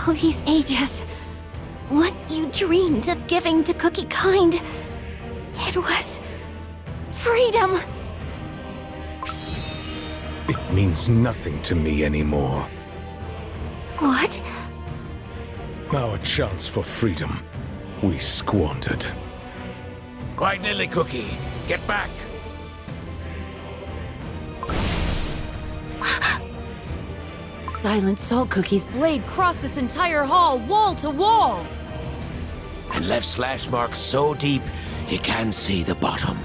All these ages, what you dreamed of giving to Cookie kind, it was freedom. It means nothing to me anymore. What? Our chance for freedom, we squandered. White Lily Cookie, get back! Silent Salt Cookie's blade crossed this entire hall, wall to wall! And left slash marks so deep, you can't see the bottom.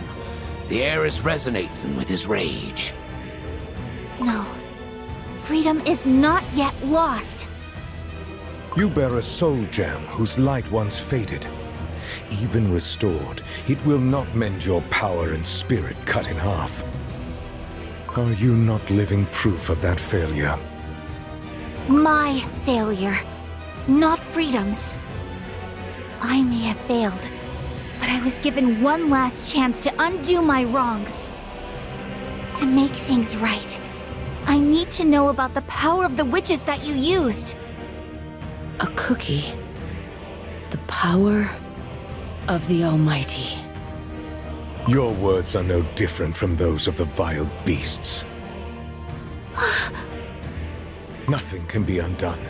The air is resonating with his rage. No. Freedom is not yet lost. You bear a soul gem whose light once faded. Even restored, it will not mend your power and spirit cut in half. Are you not living proof of that failure? My failure, not Freedom's. I may have failed, but I was given one last chance to undo my wrongs. To make things right, I need to know about the power of the witches that you used. A cookie. The power of the Almighty. Your words are no different from those of the vile beasts. Nothing can be undone,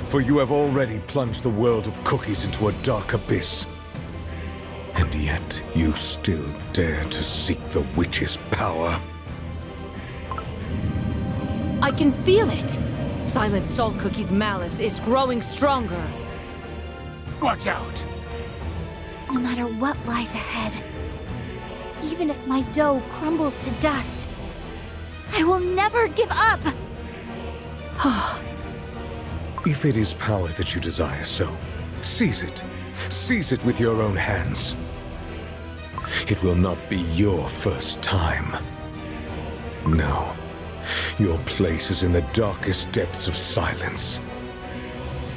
for you have already plunged the world of cookies into a dark abyss. And yet, you still dare to seek the witch's power. I can feel it! Silent Salt Cookie's malice is growing stronger. Watch out! No matter what lies ahead, even if my dough crumbles to dust, I will never give up! If it is power that you desire so, seize it. Seize it with your own hands. It will not be your first time. No. Your place is in the darkest depths of silence.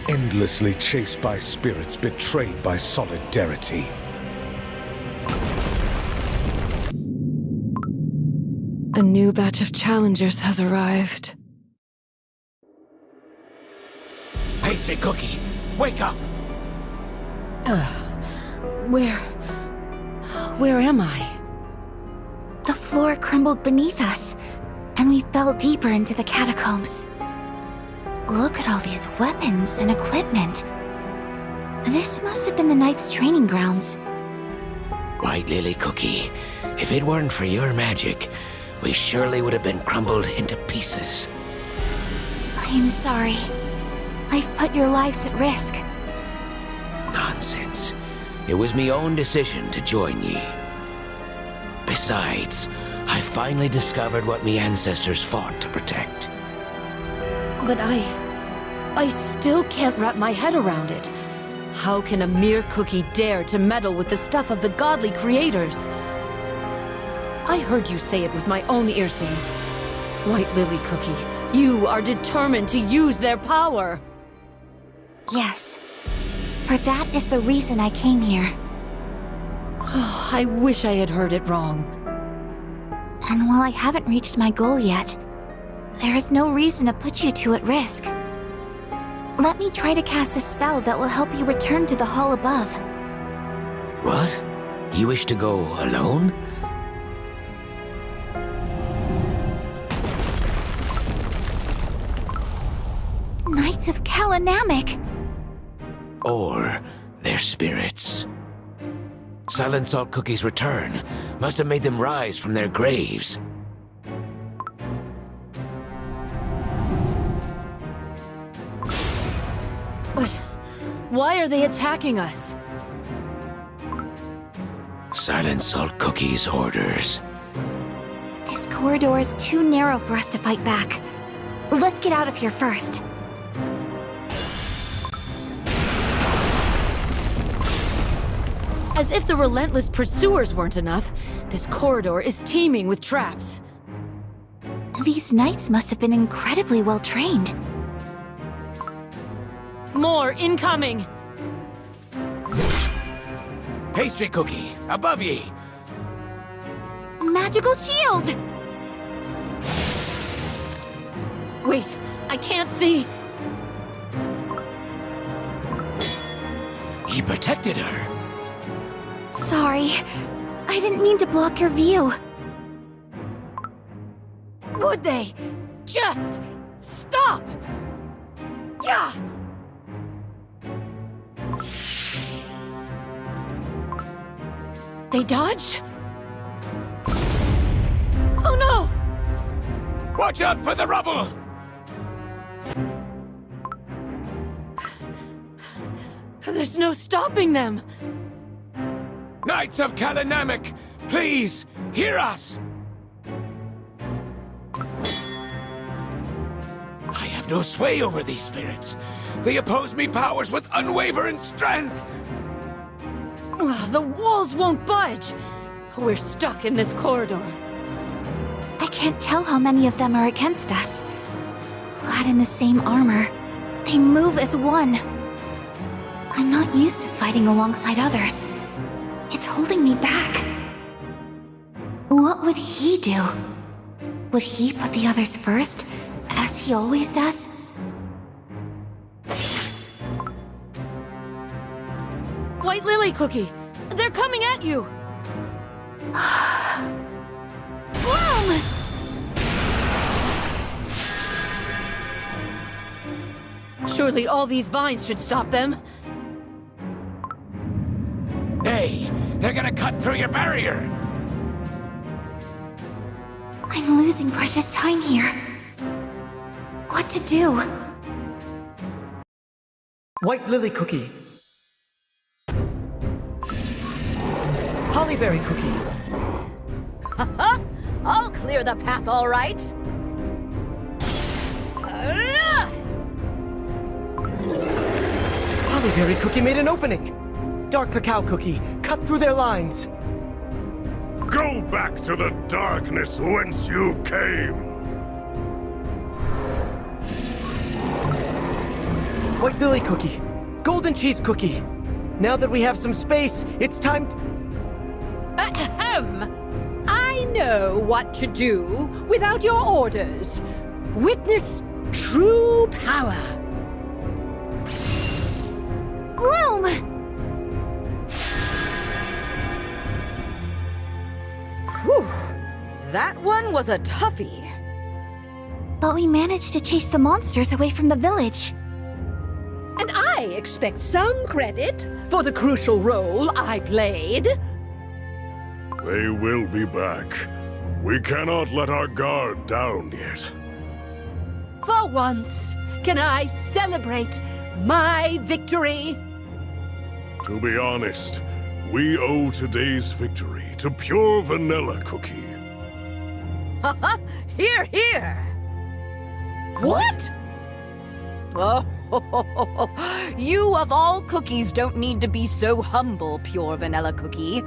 Endlessly chased by spirits betrayed by solidarity. A new batch of challengers has arrived. Pastry Cookie, wake up! Where am I? The floor crumbled beneath us, and we fell deeper into the catacombs. Look at all these weapons and equipment. This must have been the Knight's training grounds. White Lily Cookie, if it weren't for your magic, we surely would have been crumbled into pieces. I am sorry. I've put your lives at risk. Nonsense. It was me own decision to join ye. Besides, I finally discovered what me ancestors fought to protect. But I still can't wrap my head around it. How can a mere cookie dare to meddle with the stuff of the godly creators? I heard you say it with my own earsings. White Lily Cookie, you are determined to use their power. Yes. For that is the reason I came here. Oh, I wish I had heard it wrong. And while I haven't reached my goal yet, there is no reason to put you two at risk. Let me try to cast a spell that will help you return to the hall above. What? You wish to go alone? Knights of Kalanamic! Or their spirits. Silent Salt Cookie's return must have made them rise from their graves. But why are they attacking us? Silent Salt Cookie's orders. This corridor is too narrow for us to fight back. Let's get out of here first. As if the relentless pursuers weren't enough, this corridor is teeming with traps. These knights must have been incredibly well trained. More incoming! Pastry Cookie, above ye! Magical shield! Wait, I can't see! He protected her. Sorry. I didn't mean to block your view. Would they just stop? Yeah! They dodged? Oh no! Watch out for the rubble! There's no stopping them! Knights of Kalinamic, please, hear us! I have no sway over these spirits. They oppose me powers with unwavering strength. Ugh, the walls won't budge! We're stuck in this corridor. I can't tell how many of them are against us. Clad in the same armor, they move as one. I'm not used to fighting alongside others. It's holding me back. What would he do? Would he put the others first, as he always does? White Lily Cookie! They're coming at you! Bloom! Surely all these vines should stop them. Nay, they're gonna cut through your barrier. I'm losing precious time here. What to do? White Lily Cookie. Hollyberry Cookie. I'll clear the path, all right. Hollyberry Cookie made an opening. Dark Cacao Cookie, cut through their lines. Go back to the darkness whence you came! White Lily Cookie. Golden Cheese Cookie. Now that we have some space, it's time... Ahem! I know what to do without your orders. Witness true power. Bloom! Whew. That one was a toughie. But we managed to chase the monsters away from the village. And I expect some credit for the crucial role I played. They will be back. We cannot let our guard down yet. For once, can I celebrate my victory? To be honest, we owe today's victory to Pure Vanilla Cookie. Haha! Here, here! What? Oh, you of all cookies don't need to be so humble, Pure Vanilla Cookie.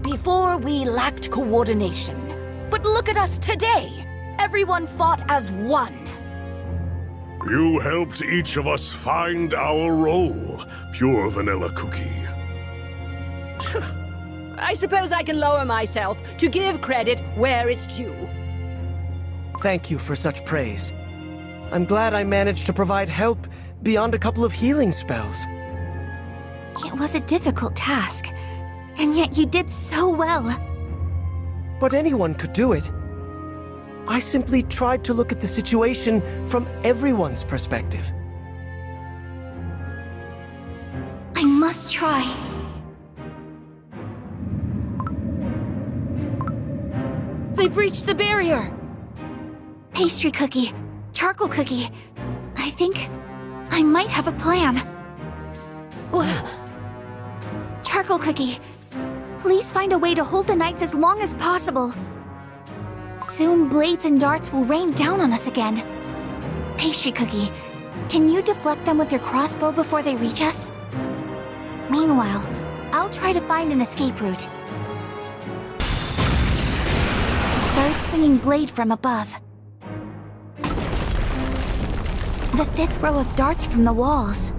Before we lacked coordination. But look at us today! Everyone fought as one. You helped each of us find our role, Pure Vanilla Cookie. I suppose I can lower myself to give credit where it's due. Thank you for such praise. I'm glad I managed to provide help beyond a couple of healing spells. It was a difficult task, and yet you did so well. But anyone could do it. I simply tried to look at the situation from everyone's perspective. I must try. They breached the barrier! Pastry cookie, charcoal cookie. I think I might have a plan. Charcoal cookie, please find a way to hold the knights as long as possible. Soon blades and darts will rain down on us again. Pastry cookie, can you deflect them with your crossbow before they reach us? Meanwhile, I'll try to find an escape route. Third swinging blade from above. The fifth row of darts from the walls.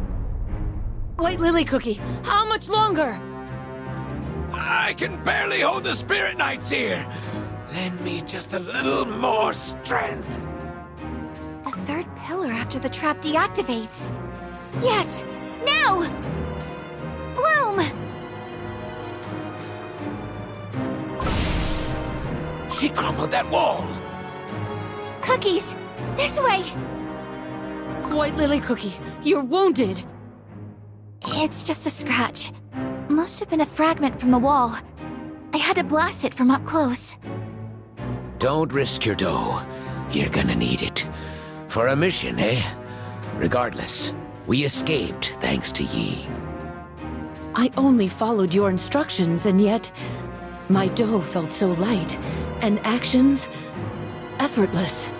White Lily Cookie, how much longer? I can barely hold the Spirit Knights here. Lend me just a little more strength. The third pillar after the trap deactivates. Yes, now! She crumbled that wall! Cookies! This way! White Lily Cookie, you're wounded! It's just a scratch. Must have been a fragment from the wall. I had to blast it from up close. Don't risk your dough. You're gonna need it. For a mission, eh? Regardless, we escaped thanks to ye. I only followed your instructions, and yet my dough felt so light, and actions effortless.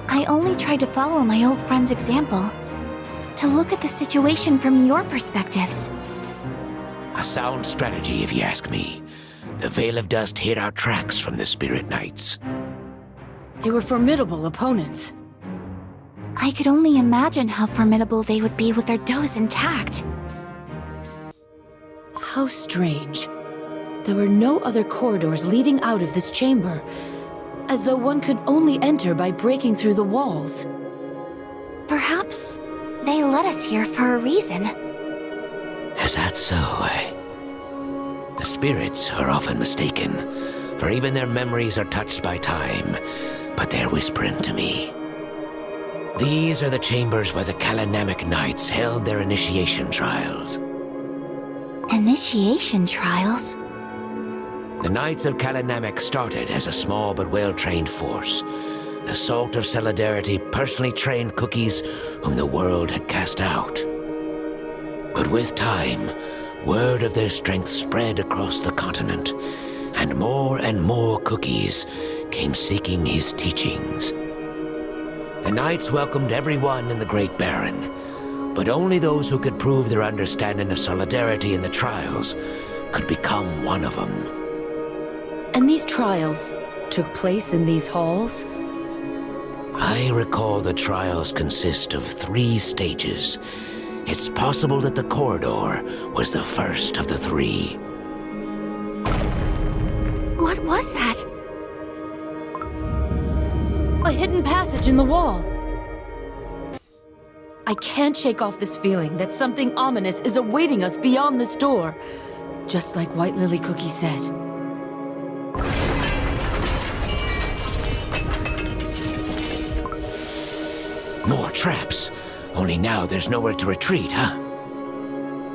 I only tried to follow my old friend's example. To look at the situation from your perspectives. A sound strategy, if you ask me. The Veil of Dust hid our tracks from the Spirit Knights. They were formidable opponents. I could only imagine how formidable they would be with their doughs intact. How strange. There were no other corridors leading out of this chamber, as though one could only enter by breaking through the walls. Perhaps they led us here for a reason. Is that so, eh? The spirits are often mistaken, for even their memories are touched by time, but they're whispering to me. These are the chambers where the Kalanamic Knights held their initiation trials. Initiation trials? The Knights of Kalanamic started as a small but well-trained force. The Salt of Solidarity personally trained cookies whom the world had cast out. But with time, word of their strength spread across the continent, and more cookies came seeking his teachings. The Knights welcomed everyone in the Great Baron, but only those who could prove their understanding of solidarity in the trials could become one of them. And these trials took place in these halls? I recall the trials consist of 3 stages. It's possible that the corridor was the first of the 3. What was that? A hidden passage in the wall. I can't shake off this feeling that something ominous is awaiting us beyond this door, just like White Lily Cookie said. More traps. Only now there's nowhere to retreat, huh?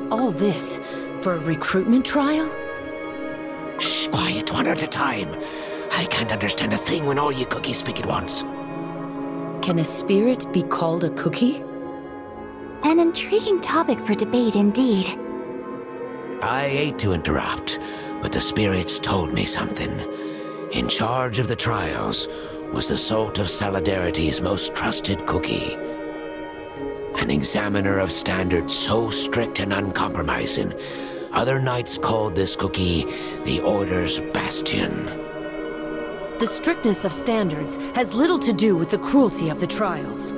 All this for a recruitment trial? Shh, quiet, one at a time. I can't understand a thing when all you cookies speak at once. Can a spirit be called a cookie? An intriguing topic for debate indeed. I hate to interrupt, but the spirits told me something. In charge of the trials was the Salt of Solidarity's most trusted cookie. An examiner of standards so strict and uncompromising, other knights called this cookie the Order's Bastion. The strictness of standards has little to do with the cruelty of the trials.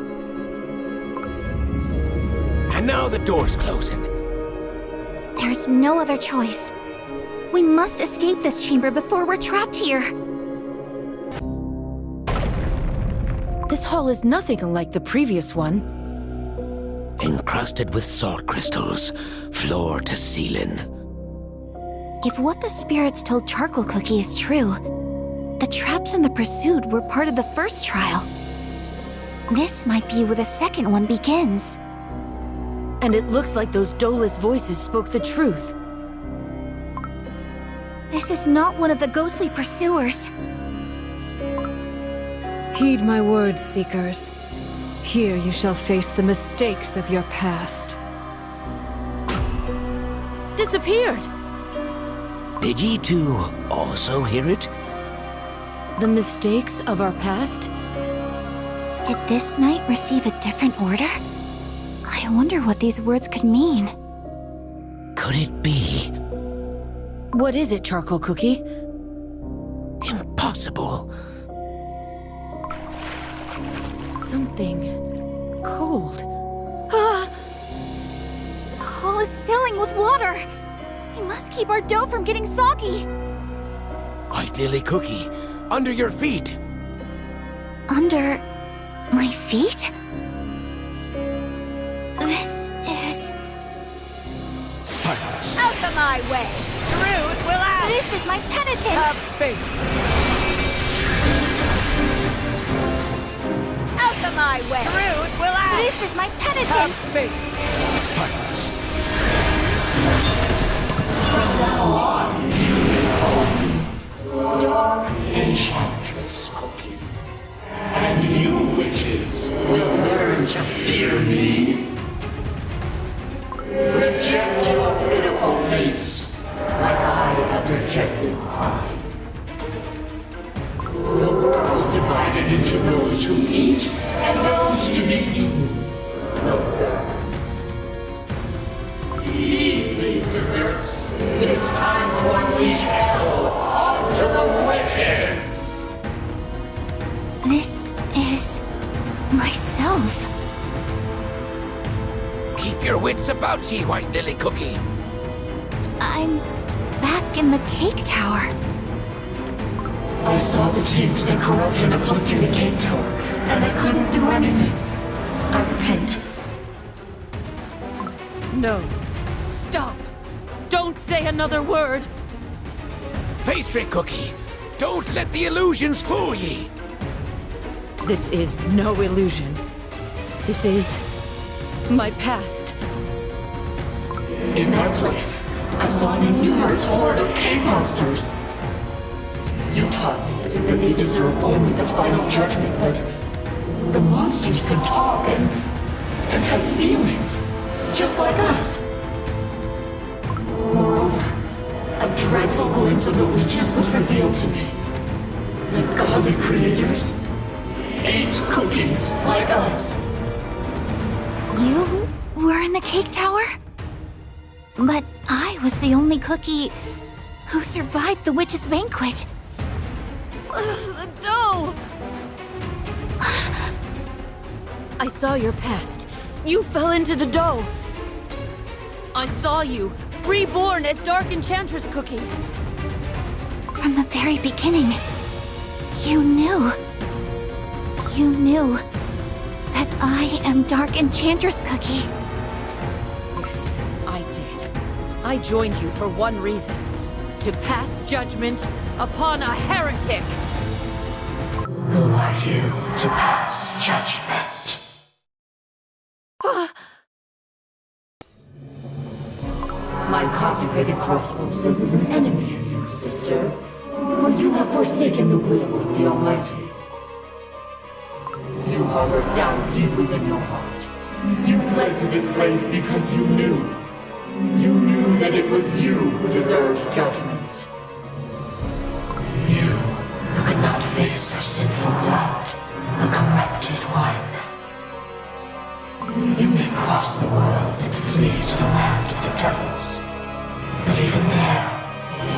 And now the door's closing. There's no other choice. We must escape this chamber before we're trapped here. This hall is nothing unlike the previous one. Encrusted with salt crystals, floor to ceiling. If what the spirits told Charcoal Cookie is true, the traps in the pursuit were part of the first trial. This might be where the second one begins. And it looks like those doughless voices spoke the truth. This is not one of the ghostly pursuers. Heed my words, Seekers. Here you shall face the mistakes of your past. Disappeared! Did ye two also hear it? The mistakes of our past? Did this knight receive a different order? I wonder what these words could mean. Could it be? What is it, Charcoal Cookie? Impossible. Something cold. Ah! The hall is filling with water. We must keep our dough from getting soggy. White Lily Cookie, under your feet. Under my feet? This is... Silence! Out of my way! Truth will out! This is my penitence! Of faith! to my way. Truth will act. This is my Have penitence! faith. Silence. Dark Enchantress Cookie. And you witches will learn to fear me. Reject your pitiful fates, like I have rejected mine. The world divided into those who eat and those to be eaten will burn. Leave me, desserts. It is time to unleash hell onto the witches! This is myself. Keep your wits about ye, White Lily Cookie. I'm back in the cake tower. I saw the taint and corruption afflicting the cake tower, and I couldn't do anything. I repent. No. Stop. Don't say another word. Pastry Cookie, don't let the illusions fool ye. This is no illusion. This is my past. In that place, I saw an innumerous horde of cave monsters. You taught me that they deserve only the final judgment, but the monsters could talk and have feelings, just like us. Moreover, a dreadful glimpse of the witches was revealed to me. The godly creators ate cookies like us. You were in the cake tower? But I was the only cookie who survived the witch's banquet. No! I saw your past. You fell into the dough. I saw you, reborn as Dark Enchantress Cookie. From the very beginning, you knew. You knew that I am Dark Enchantress Cookie. Yes, I did. I joined you for one reason. To pass judgment upon a heretic. Who are you to pass judgment? My consecrated crossbow senses an enemy in you, sister. For you have forsaken the will of the Almighty. You harbor doubt deep within your heart. You fled to this place because you knew. You knew that it was you who deserved judgment. You who could not face a sinful doubt, a corrupted one. You may cross the world and flee to the land of the devils. But even there,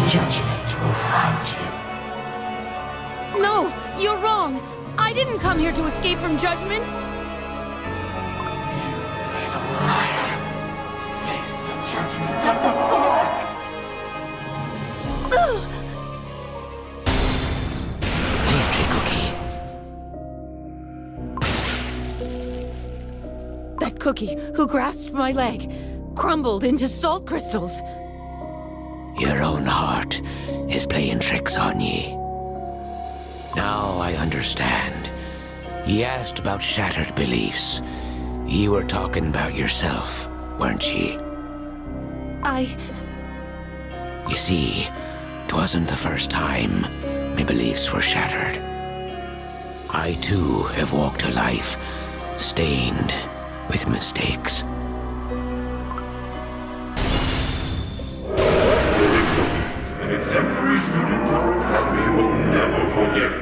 judgment will find you. No, you're wrong. I didn't come here to escape from judgment. Little liar. Face the judgment of the fork! Pastry Cookie. That cookie who grasped my leg crumbled into salt crystals. Your own heart is playing tricks on ye. Now I understand. Ye asked about shattered beliefs. Ye were talking about yourself, weren't ye? You see, 'twasn't the first time my beliefs were shattered. I too have walked a life stained with mistakes. An exemplary student our academy will never forget.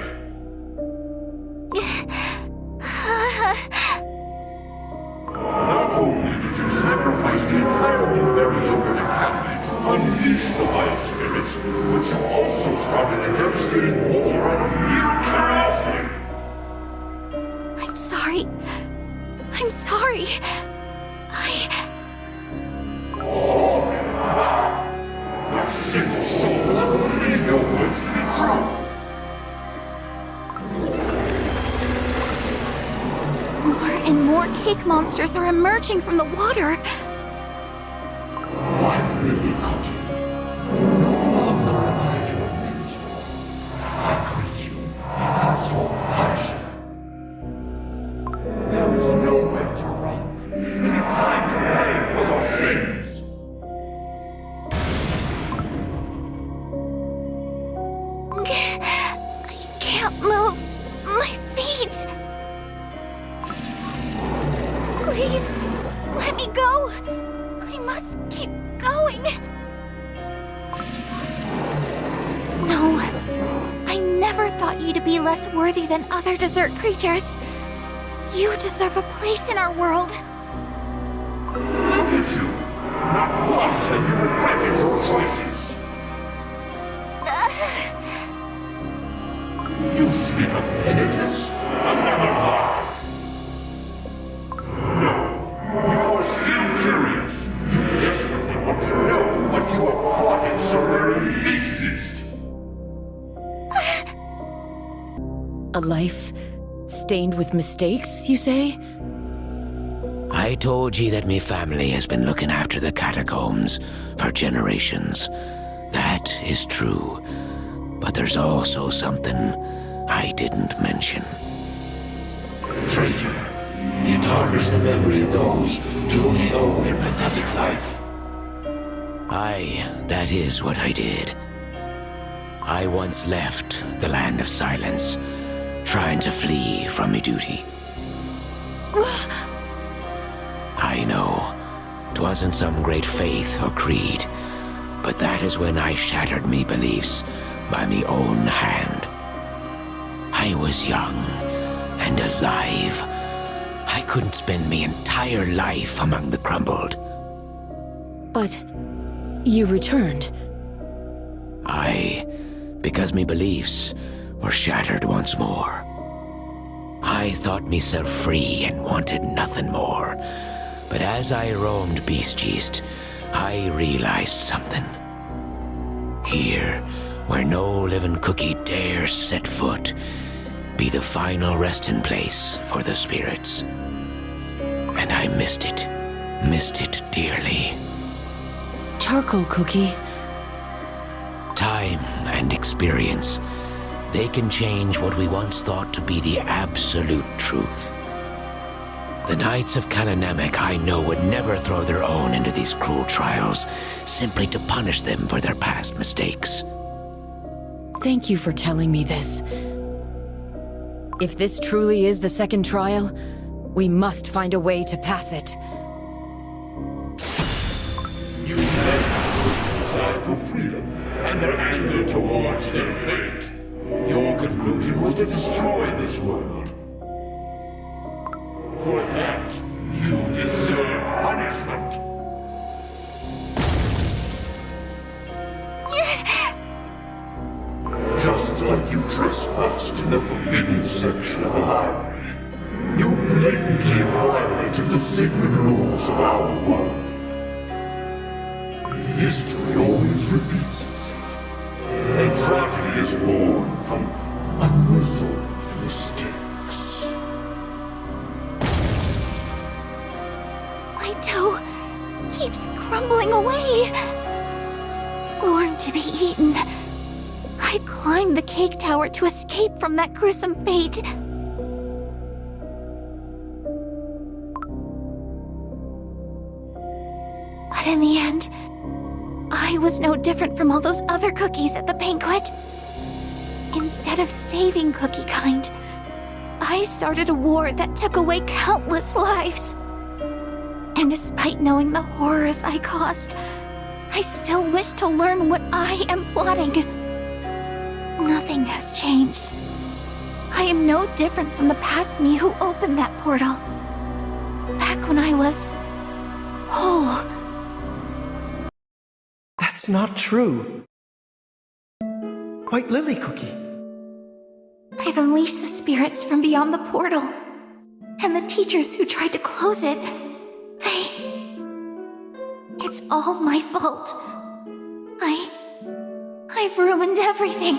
Not only did you sacrifice the entire Blueberry Yogurt Academy to unleash the vile spirits, but you also started a devastating war out of mere curiosity. I'm sorry. I'm sorry. Sorry. Not a single soul will ever believe your words to be true. More and more cake monsters are emerging from the water. White Lily Cookie, no longer am I your mentor. I greet you as your pleasure. Please, let me go. I must keep going. No, I never thought you to be less worthy than other desert creatures. You deserve a place in our world. Look at you! Not once have you regretted your choices! You speak of penitence? Another lie! No, you are still curious. You desperately want to know what you are plotting somewhere in Beast-Yeast. A life stained with mistakes, you say? I told ye that me family has been looking after the catacombs for generations. That is true. But there's also something I didn't mention. Traitor, it harbors the memory of those to whom he owed a pathetic life. Aye, that is what I did. I once left the land of silence, trying to flee from me duty. I know, 'twasn't some great faith or creed, but that is when I shattered me beliefs by me own hand. I was young and alive. I couldn't spend me entire life among the crumbled. But you returned. Aye, because me beliefs were shattered once more. I thought myself free and wanted nothing more. But as I roamed Beast-Yeast, I realized something. Here, where no living cookie dares set foot, be the final resting place for the spirits. And I missed it dearly. Charcoal cookie. Time and experience, they can change what we once thought to be the absolute truth. The Knights of Kalanamek I know would never throw their own into these cruel trials, simply to punish them for their past mistakes. Thank you for telling me this. If this truly is the second trial, we must find a way to pass it. You let them decide for freedom and their anger towards their fate. Your conclusion was to destroy this world. For that, you deserve punishment. Just like you trespassed in the forbidden section of the library, you blatantly violated the sacred laws of our world. History always repeats itself, and tragedy is born from unresolved mistakes. My toe keeps crumbling away. Born to be eaten. I climbed the cake tower to escape from that gruesome fate. But in the end, I was no different from all those other cookies at the banquet. Instead of saving Cookie Kind, I started a war that took away countless lives. And despite knowing the horrors I caused, I still wish to learn what I am plotting. Nothing has changed. I am no different from the past me who opened that portal. Back when I was whole. That's not true. White Lily Cookie. I've unleashed the spirits from beyond the portal. And the teachers who tried to close it, It's all my fault. I've ruined everything.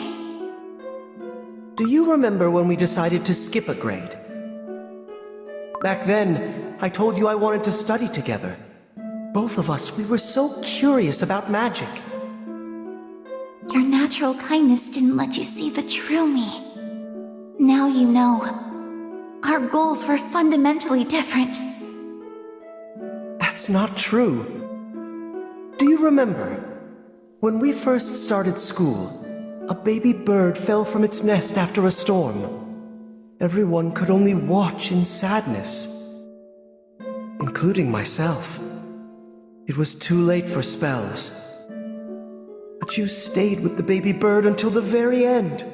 Do you remember when we decided to skip a grade? Back then, I told you I wanted to study together. Both of us, we were so curious about magic. Your natural kindness didn't let you see the true me. Now you know. Our goals were fundamentally different. That's not true. Do you remember? When we first started school, a baby bird fell from its nest after a storm. Everyone could only watch in sadness. including myself. It was too late for spells. But you stayed with the baby bird until the very end,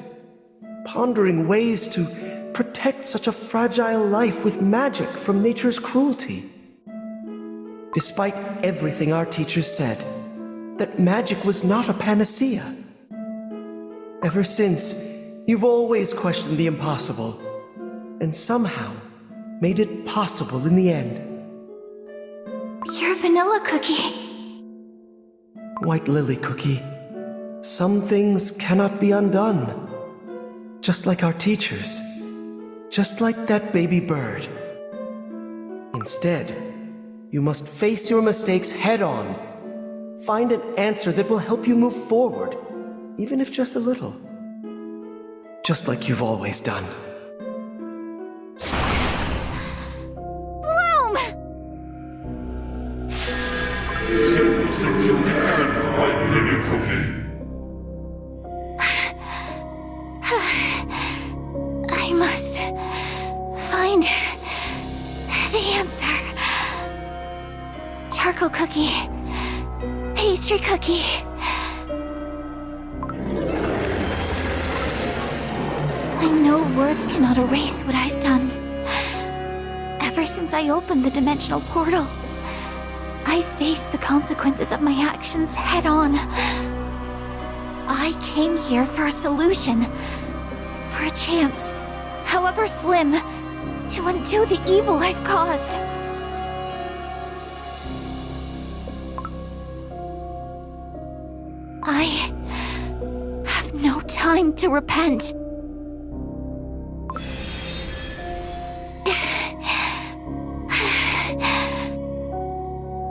pondering ways to protect such a fragile life with magic from nature's cruelty. Despite everything our teachers said, that magic was not a panacea. Ever since, you've always questioned the impossible, and somehow made it possible in the end. You're Vanilla Cookie. White Lily Cookie, some things cannot be undone. Just like our teachers. Just like that baby bird. Instead, you must face your mistakes head on. Find an answer that will help you move forward, even if just a little. Just like you've always done. Bloom! Save until the end, White Lily Cookie. I must find the answer. Charcoal cookie. Pastry cookie. I know words cannot erase what I've done. Ever since I opened the dimensional portal, I faced the consequences of my actions head on. I came here for a solution, for a chance, however slim, to undo the evil I've caused. I have no time to repent.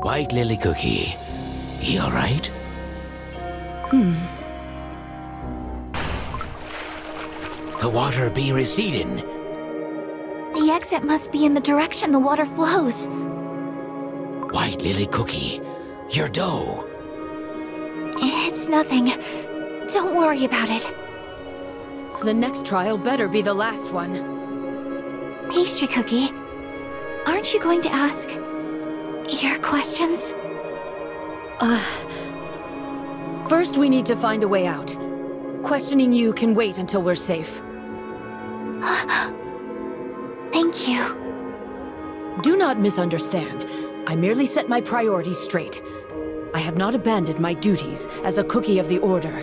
White Lily Cookie, you alright? The water be receding. The exit must be in the direction the water flows. White Lily Cookie, your dough. It's nothing. Don't worry about it. The next trial better be the last one. Pastry Cookie, aren't you going to ask your questions? First we need to find a way out. Questioning you can wait until we're safe. Thank you. Do not misunderstand. I merely set my priorities straight. I have not abandoned my duties as a cookie of the Order.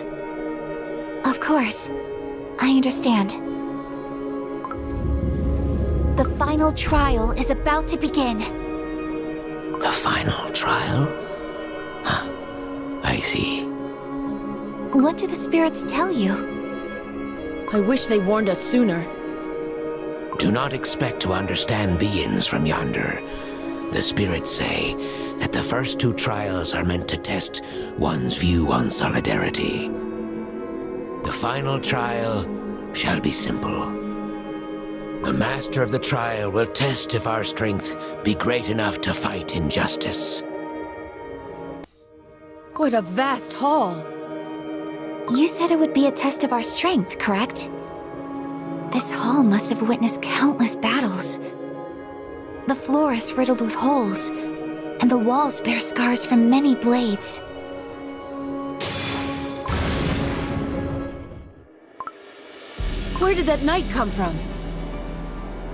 Of course. I understand. The final trial is about to begin. The final trial? Huh. I see. What do the spirits tell you? I wish they warned us sooner. Do not expect to understand beings from yonder. The spirits say that the first two trials are meant to test one's view on solidarity. The final trial shall be simple. The master of the trial will test if our strength be great enough to fight injustice. What a vast hall! You said it would be a test of our strength, correct? This hall must have witnessed countless battles. The floor is riddled with holes, and the walls bear scars from many blades. Where did that knight come from?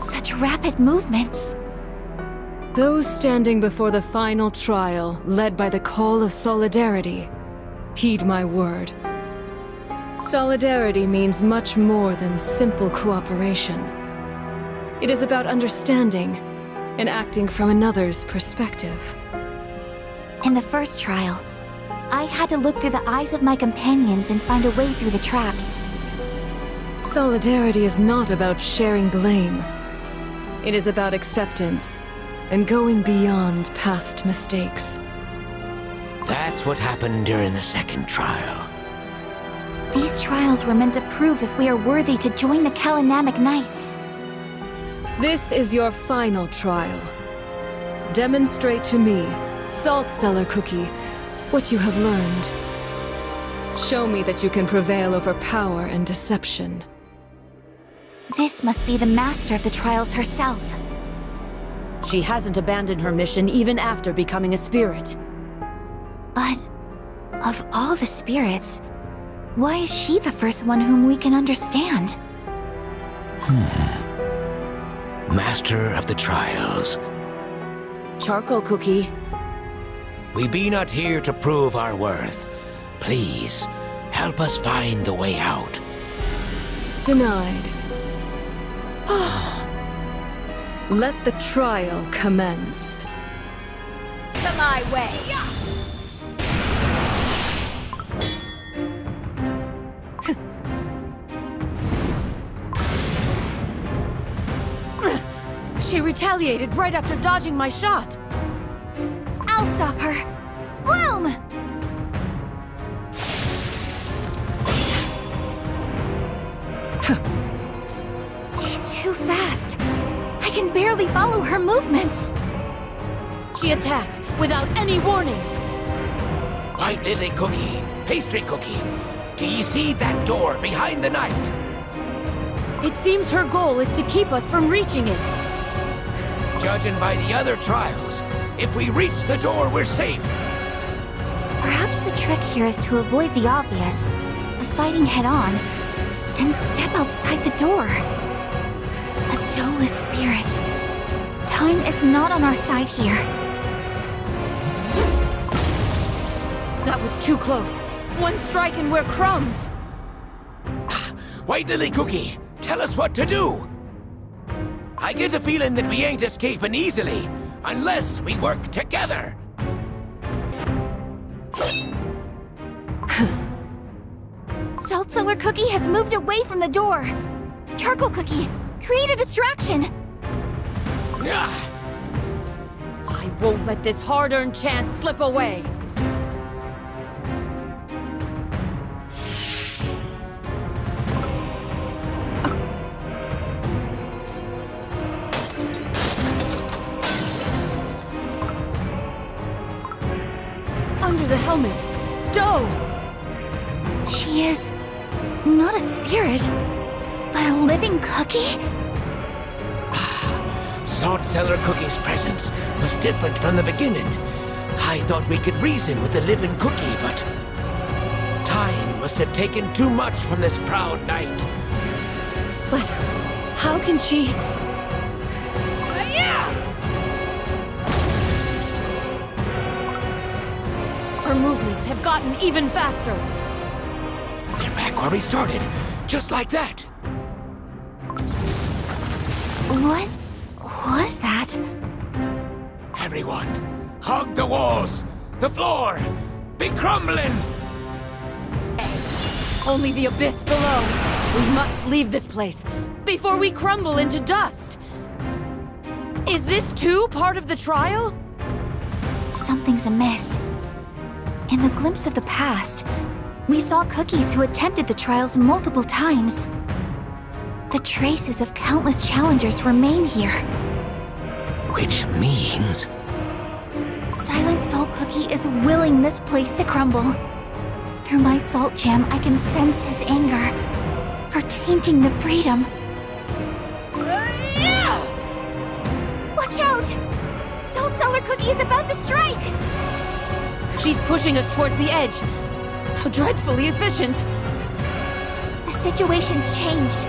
Such rapid movements. Those standing before the final trial, led by the call of solidarity, heed my word. Solidarity means much more than simple cooperation. It is about understanding and acting from another's perspective. In the first trial, I had to look through the eyes of my companions and find a way through the traps. Solidarity is not about sharing blame. It is about acceptance and going beyond past mistakes. That's what happened during the second trial. These trials were meant to prove if we are worthy to join the Kalanamic Knights. This is your final trial. Demonstrate to me, Salt Stellar Cookie, what you have learned. Show me that you can prevail over power and deception. This must be the master of the trials herself. She hasn't abandoned her mission even after becoming a spirit. But of all the spirits, why is she the first one whom we can understand? Master of the trials. Charcoal Cookie. We be not here to prove our worth. Please, help us find the way out. Denied. Let the trial commence. To my way! She retaliated right after dodging my shot. I'll stop her. Bloom! She's too fast. I can barely follow her movements. She attacked without any warning. White Lily Cookie, Pastry Cookie, do ye see that door behind the knight? It seems her goal is to keep us from reaching it. Judging by the other trials, if we reach the door, we're safe. Perhaps the trick here is to avoid the obvious, fighting head-on, and step outside the door. A Dolus spirit. Time is not on our side here. That was too close. One strike and we're crumbs. White Lily Cookie, tell us what to do. I get a feeling that we ain't escaping easily, unless we work together. Salt Cellar Cookie has moved away from the door. Charcoal Cookie, create a distraction. I won't let this hard-earned chance slip away. Under the helmet, Doe! She is not a spirit, but a living cookie? Salt Cellar Cookie's presence was different from the beginning. I thought we could reason with the living cookie, but time must have taken too much from this proud knight. But how can she... Her movements have gotten even faster. We're back where we started, just like that. What was that? Everyone, hug the walls, the floor, be crumbling. Only the abyss below. We must leave this place before we crumble into dust. Is this too part of the trial? Something's amiss. In the glimpse of the past, we saw cookies who attempted the trials multiple times. The traces of countless challengers remain here. Which means... Silent Salt Cookie is willing this place to crumble. Through my salt gem, I can sense his anger for tainting the freedom. Watch out! Salt Cellar Cookie is about to strike! She's pushing us towards the edge. How dreadfully efficient. The situation's changed.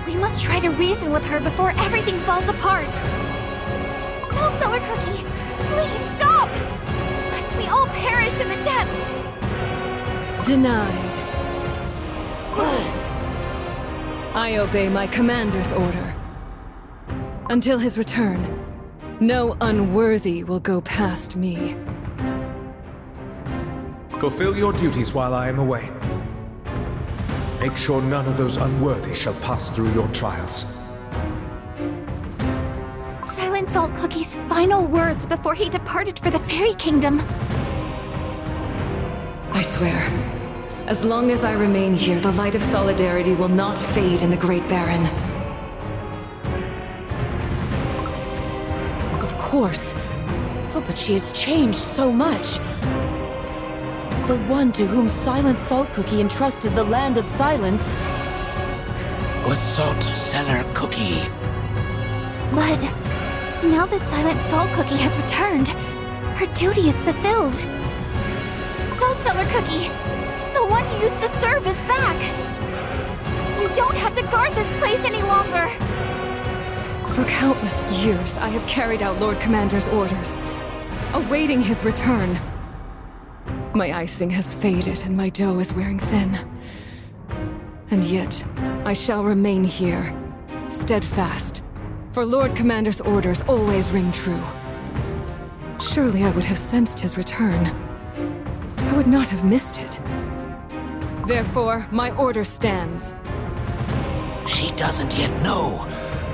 We must try to reason with her before everything falls apart. Salt Cellar Cookie, please stop! Lest we all perish in the depths. Denied. I obey my commander's order. Until his return, no unworthy will go past me. Fulfill your duties while I am away. Make sure none of those unworthy shall pass through your trials. Silent Salt Cookie's final words before he departed for the Fairy Kingdom. I swear, as long as I remain here, the light of solidarity will not fade in the Great Baron. Of course. Oh, but she has changed so much. The one to whom Silent Salt Cookie entrusted the Land of Silence was Salt Cellar Cookie. But Now that Silent Salt Cookie has returned, her duty is fulfilled. Salt Cellar Cookie, the one you used to serve, is back. You don't have to guard this place any longer. For countless years, I have carried out Lord Commander's orders, awaiting his return. My icing has faded and my dough is wearing thin. And yet, I shall remain here, steadfast, for Lord Commander's orders always ring true. Surely I would have sensed his return. I would not have missed it. Therefore, my order stands. She doesn't yet know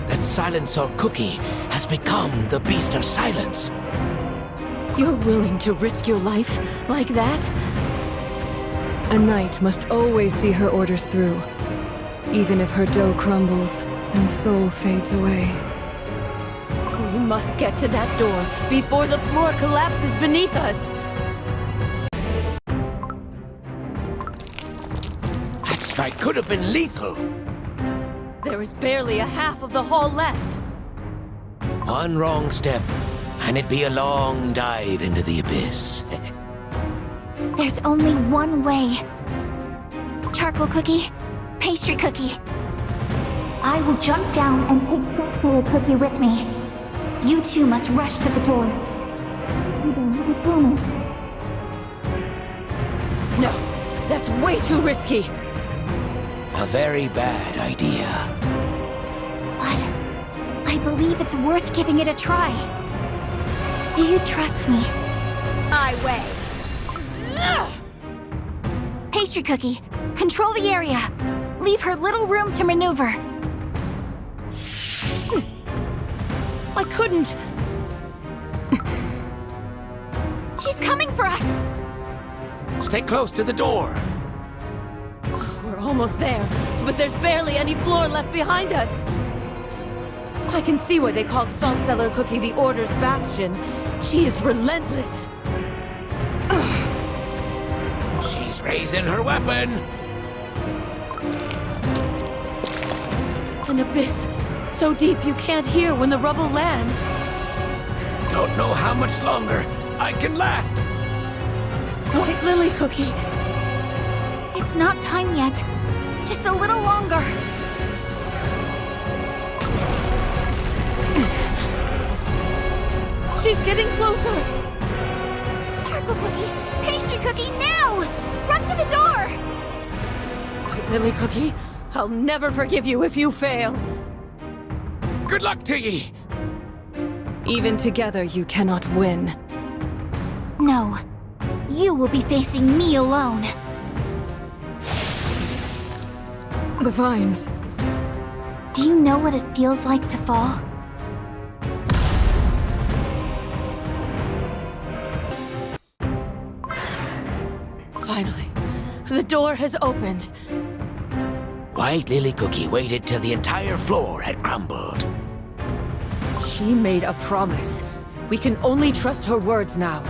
that Silent Salt Cookie has become the Beast of Silence. You're willing to risk your life like that? A knight must always see her orders through, even if her dough crumbles and soul fades away. We must get to that door before the floor collapses beneath us. That strike could have been lethal. There is barely a half of the hall left. One wrong step, and it'd be a long dive into the abyss. There's only one way. Charcoal Cookie, Pastry Cookie. I will jump down and take Salt Cellar Cookie with me. You two must rush to the door. I promise. No, that's way too risky. A very bad idea. But I believe it's worth giving it a try. Do you trust me? My way. Pastry Cookie, control the area. Leave her little room to maneuver. I couldn't. She's coming for us! Stay close to the door. We're almost there, but there's barely any floor left behind us. I can see why they called Salt Cellar Cookie the Order's Bastion. She is relentless. She's raising her weapon. An abyss, so deep you can't hear when the rubble lands. Don't know how much longer I can last. White Lily Cookie. It's not time yet. Just a little longer. She's getting closer. Charcoal Cookie, Pastry Cookie, now! Run to the door! White Lily Cookie, I'll never forgive you if you fail. Good luck to ye! Even together, you cannot win. No. You will be facing me alone. The vines. Do you know what it feels like to fall? Finally, the door has opened. White Lily Cookie waited till the entire floor had crumbled. She made a promise. We can only trust her words now.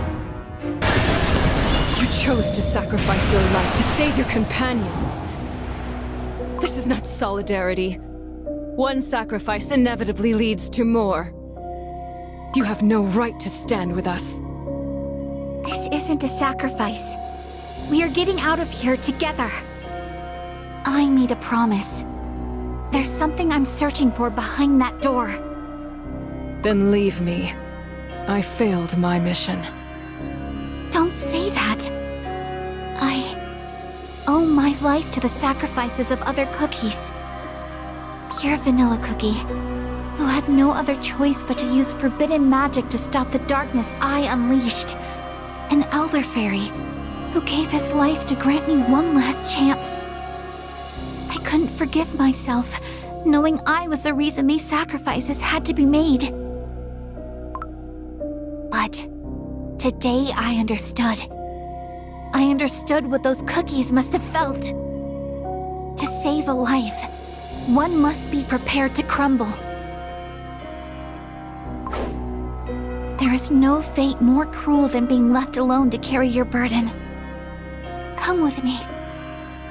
You chose to sacrifice your life to save your companions. This is not solidarity. One sacrifice inevitably leads to more. You have no right to stand with us. This isn't a sacrifice. We are getting out of here together. I made a promise. There's something I'm searching for behind that door. Then leave me. I failed my mission. Don't say that. I owe my life to the sacrifices of other cookies. Pure Vanilla Cookie, who had no other choice but to use forbidden magic to stop the darkness I unleashed. An Elder Fairy, who gave his life to grant me one last chance. I couldn't forgive myself, knowing I was the reason these sacrifices had to be made. But today I understood. I understood what those cookies must have felt. To save a life, one must be prepared to crumble. There is no fate more cruel than being left alone to carry your burden. Come with me,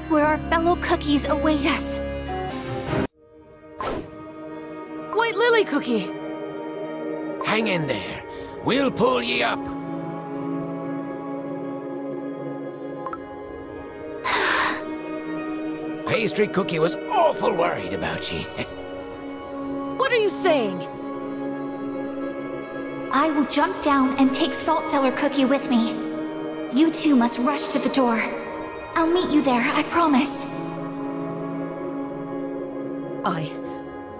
where our fellow cookies await us. White Lily Cookie! Hang in there. We'll pull ye up. Pastry Cookie was awful worried about ye. What are you saying? I will jump down and take Salt Cellar Cookie with me. You two must rush to the door. I'll meet you there, I promise.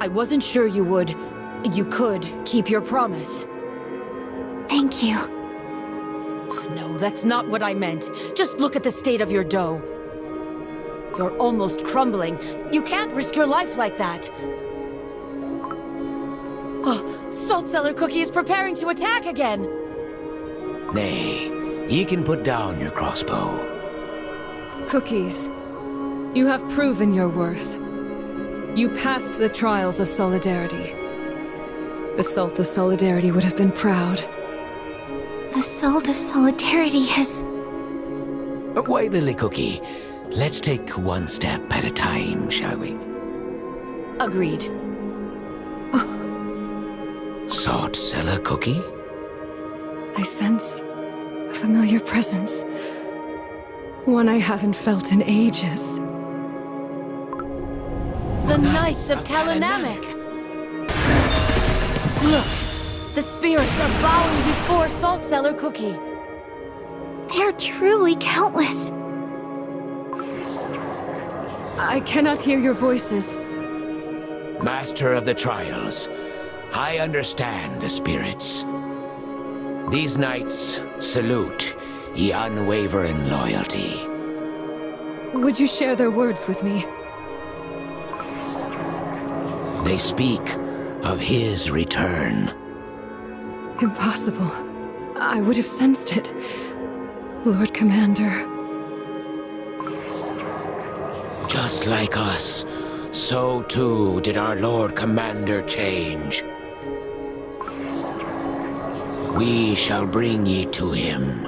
I wasn't sure you could keep your promise. Thank you. No, that's not what I meant. Just look at the state of your dough. You're almost crumbling. You can't risk your life like that. Oh, Salt Cellar Cookie is preparing to attack again. Nay, ye can put down your crossbow. Cookies, you have proven your worth. You passed the trials of Solidarity. The Salt of Solidarity would have been proud. The Salt of Solidarity has... White Lily Cookie, let's take one step at a time, shall we? Agreed. Salt Cellar Cookie? I sense a familiar presence. One I haven't felt in ages. The Knights of Kalanamek! Look! The spirits are bowing before Salt Cellar Cookie. They're truly countless. I cannot hear your voices. Master of the Trials, I understand the spirits. These knights salute ye unwavering loyalty. Would you share their words with me? They speak of his return. Impossible. I would have sensed it. Lord Commander. Just like us, so too did our Lord Commander change. We shall bring ye to him.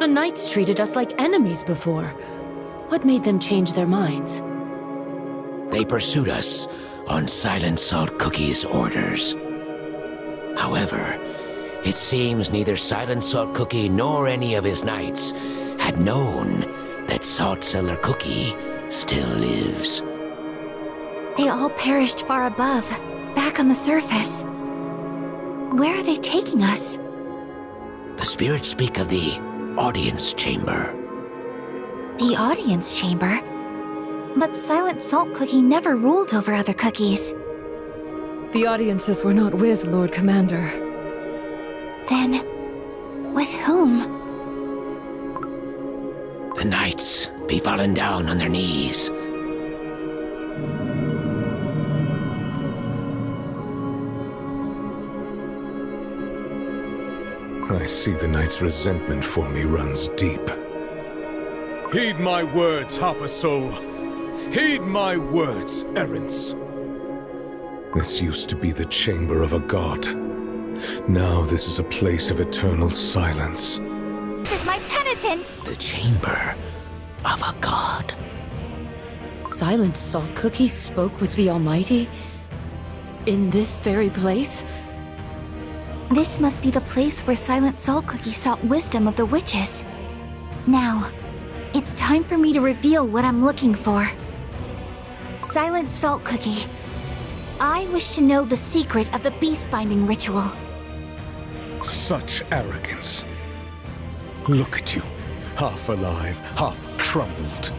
The Knights treated us like enemies before. What made them change their minds? They pursued us on Silent Salt Cookie's orders. However, it seems neither Silent Salt Cookie nor any of his knights had known that Salt Cellar Cookie still lives. They all perished far above, back on the surface. Where are they taking us? The spirits speak of the audience chamber. The audience chamber? But Silent Salt Cookie never ruled over other cookies. The audiences were not with Lord Commander. Then, with whom? The knights be fallen down on their knees. I see the knight's resentment for me runs deep. Heed my words, half a soul. Heed my words, errants. This used to be the chamber of a god. Now this is a place of eternal silence. This is my penitence! The chamber of a god. Silent Salt Cookie spoke with the Almighty? In this very place? This must be the place where Silent Salt Cookie sought wisdom of the witches. Now, it's time for me to reveal what I'm looking for. Silent Salt Cookie, I wish to know the secret of the beast-binding ritual. Such arrogance. Look at you, half alive, half crumbled.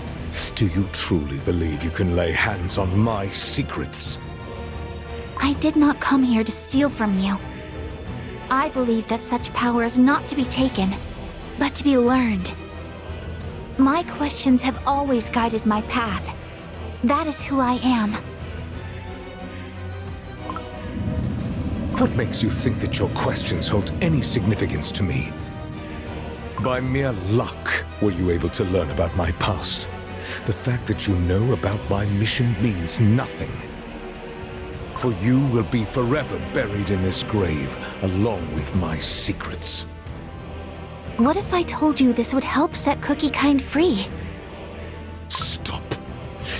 Do you truly believe you can lay hands on my secrets? I did not come here to steal from you. I believe that such power is not to be taken, but to be learned. My questions have always guided my path. That is who I am. What makes you think that your questions hold any significance to me? By mere luck were you able to learn about my past. The fact that you know about my mission means nothing. For you will be forever buried in this grave, along with my secrets. What if I told you this would help set Cookie Kind free? Stop.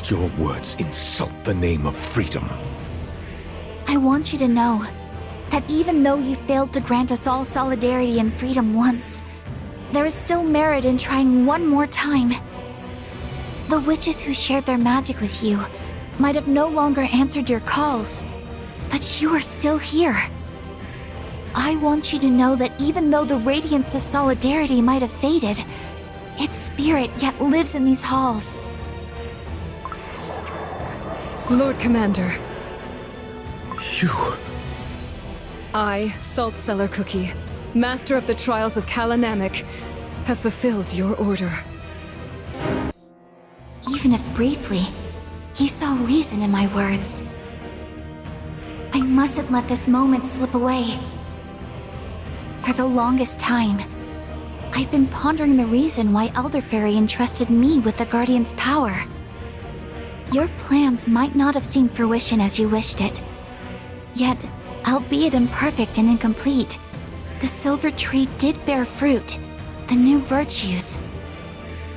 Your words insult the name of freedom. I want you to know that even though you failed to grant us all solidarity and freedom once, there is still merit in trying one more time. The witches who shared their magic with you might have no longer answered your calls, but you are still here. I want you to know that even though the radiance of solidarity might have faded, its spirit yet lives in these halls. Lord Commander, You... I, Salt Cellar Cookie, Master of the Trials of Kalanamek, have fulfilled your order. Even if briefly, you saw reason in my words. I mustn't let this moment slip away. For the longest time, I've been pondering the reason why Elder Fairy entrusted me with the Guardian's power. Your plans might not have seen fruition as you wished it. Yet, albeit imperfect and incomplete, the silver tree did bear fruit, the new virtues.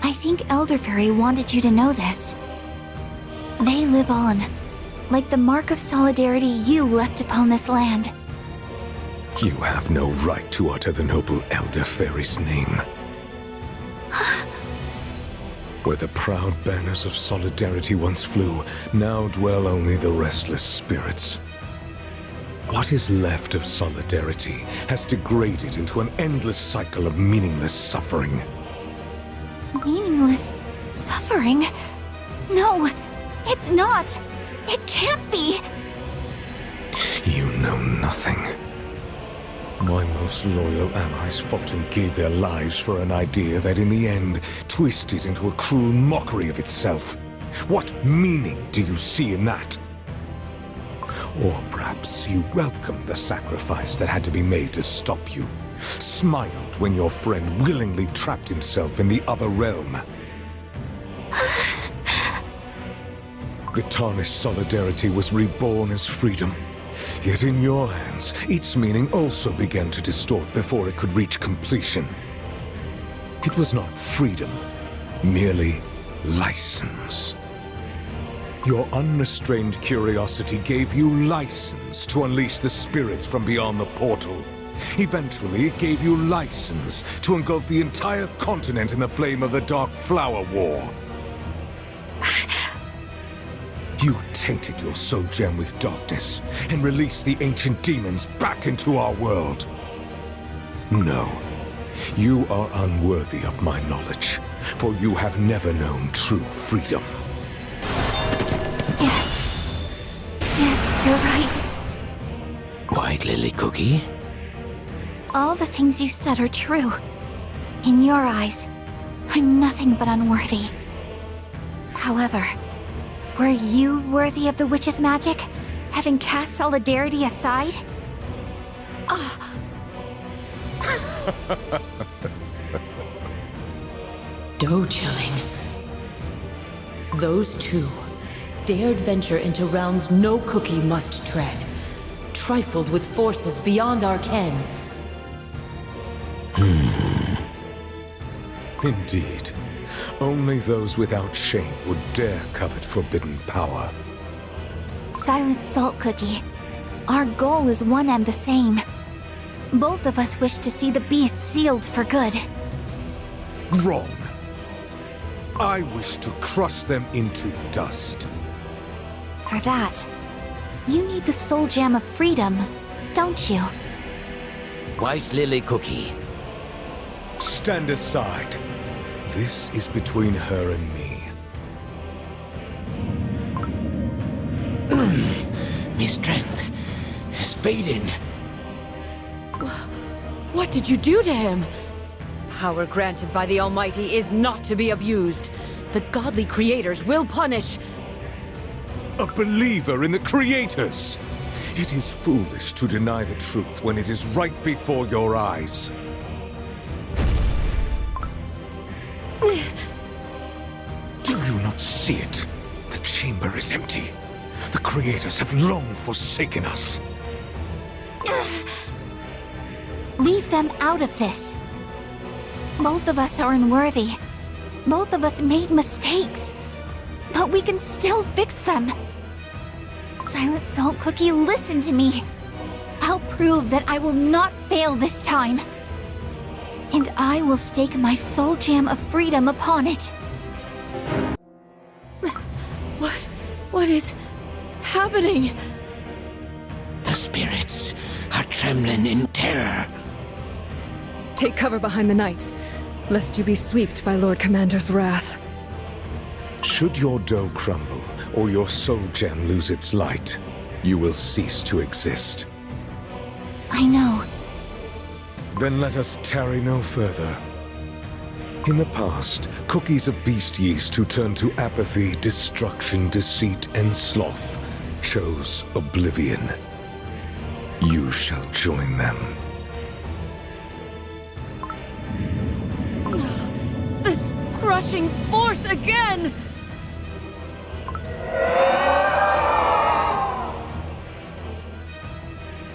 I think Elder Fairy wanted you to know this. They live on, like the mark of solidarity you left upon this land. You have no right to utter the noble Elder Fairy's name. Where the proud banners of solidarity once flew, now dwell only the restless spirits. What is left of solidarity has degraded into an endless cycle of meaningless suffering. Meaningless suffering? No, it's not! It can't be! You know nothing. My most loyal allies fought and gave their lives for an idea that in the end twisted into a cruel mockery of itself. What meaning do you see in that? Or perhaps you welcomed the sacrifice that had to be made to stop you, smiled when your friend willingly trapped himself in the other realm. The tarnished solidarity was reborn as freedom. Yet in your hands, its meaning also began to distort before it could reach completion. It was not freedom, merely license. Your unrestrained curiosity gave you license to unleash the spirits from beyond the portal. Eventually, it gave you license to engulf the entire continent in the flame of the Dark Flower War. You tainted your soul gem with darkness and released the ancient demons back into our world. No, you are unworthy of my knowledge, for you have never known true freedom. Yes, you're right. White Lily Cookie? All the things you said are true. In your eyes, I'm nothing but unworthy. However, were you worthy of the witch's magic, having cast solidarity aside? Doe-chilling. Those two dared venture into realms no cookie must tread, trifled with forces beyond our ken. Indeed. Only those without shame would dare covet forbidden power. Silent Salt Cookie, our goal is one and the same. Both of us wish to see the beast sealed for good. Wrong. I wish to crush them into dust. For that, you need the soul gem of freedom, don't you? White Lily Cookie. Stand aside. This is between her and me. My strength is fading. What did you do to him? Power granted by the Almighty is not to be abused. The godly creators will punish. A believer in the creators! It is foolish to deny the truth when it is right before your eyes. Do you not see it? The chamber is empty. The creators have long forsaken us. Leave them out of this. Both of us are unworthy. Both of us made mistakes. But we can still fix them. Silent Salt Cookie, listen to me. I'll prove that I will not fail this time. And I will stake my soul gem of freedom upon it. What is happening? The spirits are trembling in terror. Take cover behind the knights, lest you be swept by Lord Commander's wrath. Should your dough crumble, or your soul gem lose its light, you will cease to exist. I know. Then let us tarry no further. In the past, cookies of Beast-Yeast who turned to apathy, destruction, deceit, and sloth chose oblivion. You shall join them. This crushing force again!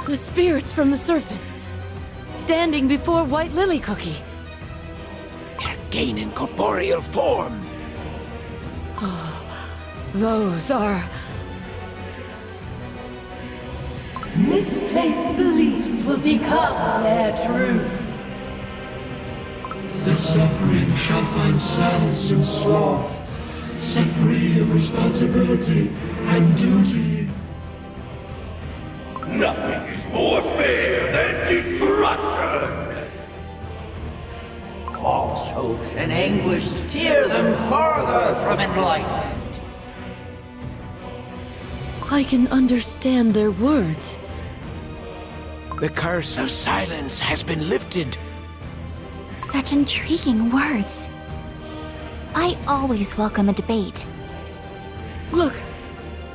The spirits from the surface, standing before White Lily Cookie. They're gaining corporeal form. Those are... Misplaced beliefs will become their truth. The suffering shall find solace in sloth, set free of responsibility and duty. Nothing is more fair than destruction! False hopes and anguish steer them farther from enlightenment. I can understand their words. The curse of silence has been lifted. Such intriguing words. I always welcome a debate. Look!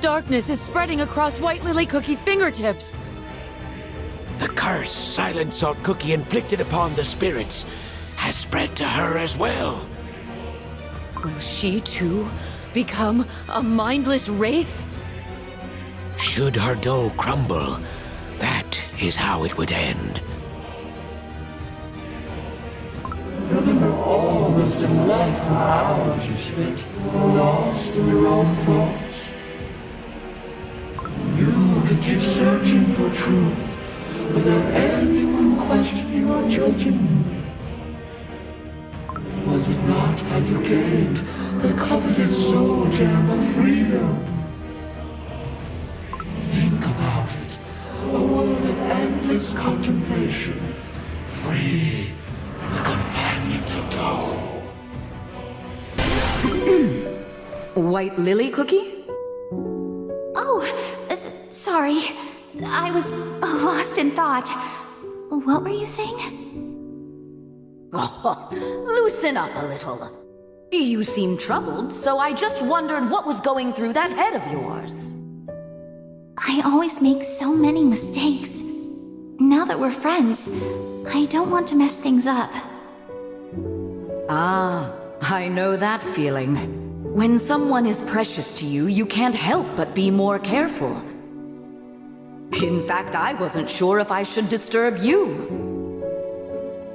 Darkness is spreading across White Lily Cookie's fingertips. The curse Silent Salt Cookie inflicted upon the spirits has spread to her as well. Will she, too, become a mindless wraith? Should her dough crumble, that is how it would end. Remember all those delightful hours you spent lost in your own thoughts. You could keep searching for truth without anyone questioning or judging. Was it not how you gained the coveted soul gem of freedom? Think about it. A world of endless contemplation, free from the confinement of dough. White Lily Cookie? Oh, sorry. I was lost in thought. What were you saying? Oh, loosen up a little. You seem troubled, so I just wondered what was going through that head of yours. I always make so many mistakes. Now that we're friends, I don't want to mess things up. Ah, I know that feeling. When someone is precious to you, you can't help but be more careful. In fact, I wasn't sure if I should disturb you.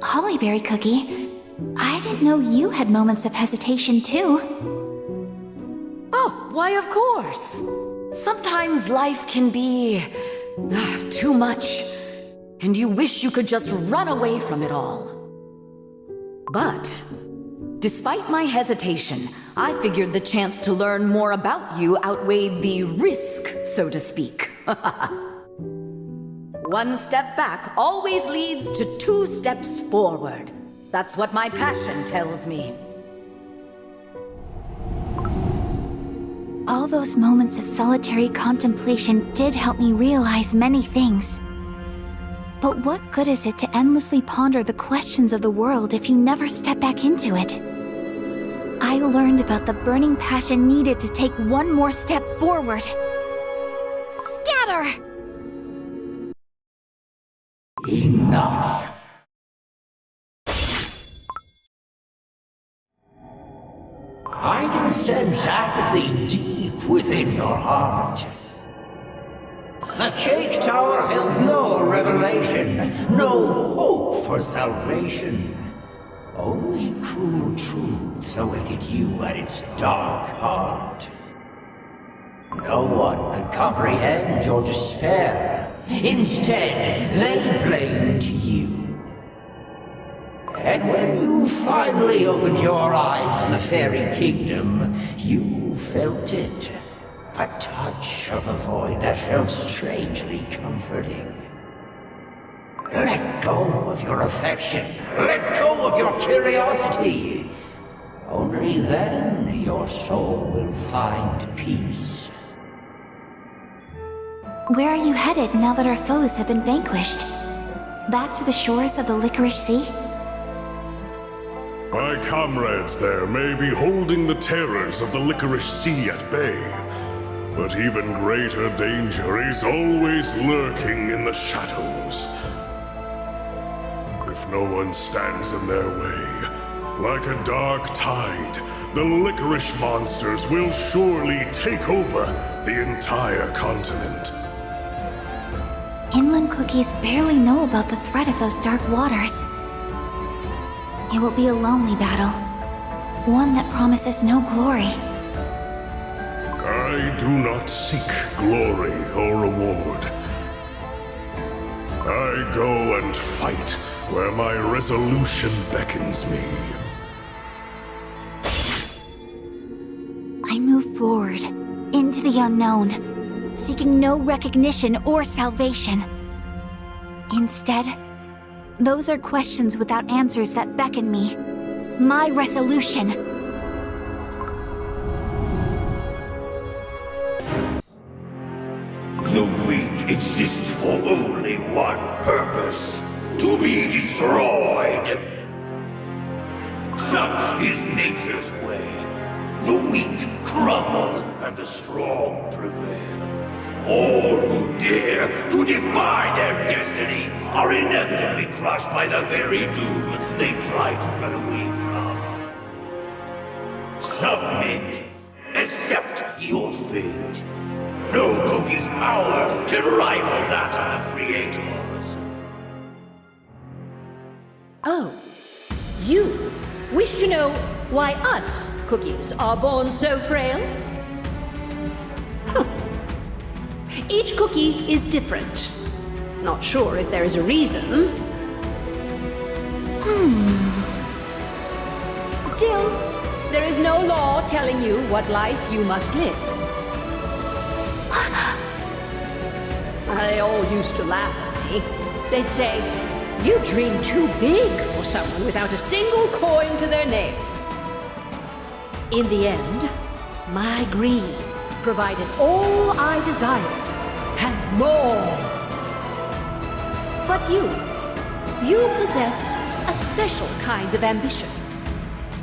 Hollyberry Cookie, I didn't know you had moments of hesitation too. Oh, why of course. Sometimes life can be too much, and you wish you could just run away from it all. But despite my hesitation, I figured the chance to learn more about you outweighed the risk, so to speak. One step back always leads to 2 steps forward. That's what my passion tells me. All those moments of solitary contemplation did help me realize many things. But what good is it to endlessly ponder the questions of the world if you never step back into it? I learned about the burning passion needed to take one more step forward. Scatter! Enough. I can sense apathy deep within your heart. The Cake Tower held no revelation, no hope for salvation. Only cruel truths awaited you at its dark heart. No one could comprehend your despair. Instead, they blamed you. And when you finally opened your eyes in the fairy kingdom, you felt it. A touch of the void that felt strangely comforting. Let go of your affection. Let go of your curiosity. Only then your soul will find peace. Where are you headed now that our foes have been vanquished? Back to the shores of the Licorice Sea? My comrades there may be holding the terrors of the Licorice Sea at bay, but even greater danger is always lurking in the shadows. If no one stands in their way, like a dark tide, the licorice monsters will surely take over the entire continent. Inland cookies barely know about the threat of those dark waters. It will be a lonely battle, one that promises no glory. I do not seek glory or reward. I go and fight where my resolution beckons me. I move forward, into the unknown, seeking no recognition or salvation. Instead, those are questions without answers that beckon me. My resolution. The weak exist for only one purpose: to be destroyed. Such is nature's way. The weak crumble and the strong prevail. All who dare to defy their destiny are inevitably crushed by the very doom they try to run away from. Submit. Accept your fate. No cookie's power can rival that of the creators. Oh, you wish to know why us cookies are born so frail? Each cookie is different. Not sure if there is a reason. Still, there is no law telling you what life you must live. They all used to laugh at me. They'd say, "You dream too big for someone without a single coin to their name." In the end, my greed provided all I desired, and more. But you possess a special kind of ambition.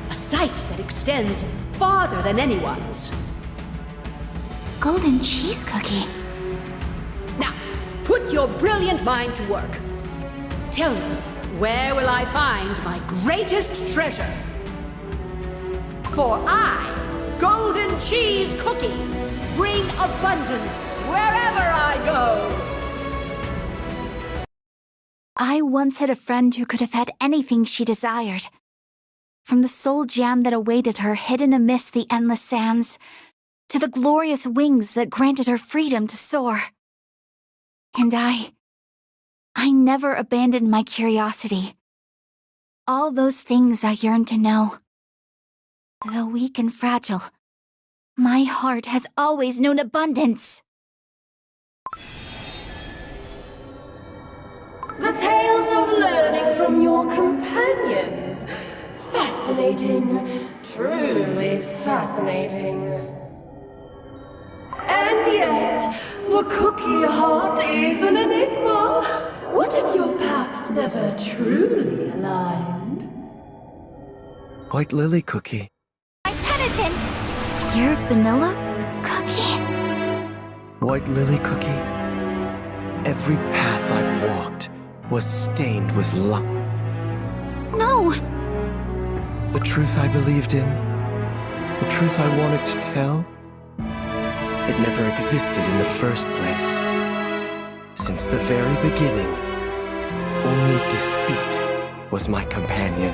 A sight that extends farther than anyone's. Golden cheese cookie. Now, put your brilliant mind to work. Tell me, where will I find my greatest treasure? For I, Golden Cheese Cookie, bring abundance wherever I go. I once had a friend who could have had anything she desired. From the soul jam that awaited her hidden amidst the endless sands, to the glorious wings that granted her freedom to soar. And I never abandoned my curiosity. All those things I yearned to know. Though weak and fragile, my heart has always known abundance. The tales of learning from your companions. Fascinating. Truly fascinating. And yet, the cookie heart is an enigma. What if your paths never truly aligned? White Lily Cookie. My penitence! Your vanilla cookie? White Lily Cookie. Every path I've walked was stained with No! The truth I believed in, the truth I wanted to tell, it never existed in the first place. Since the very beginning, only deceit was my companion.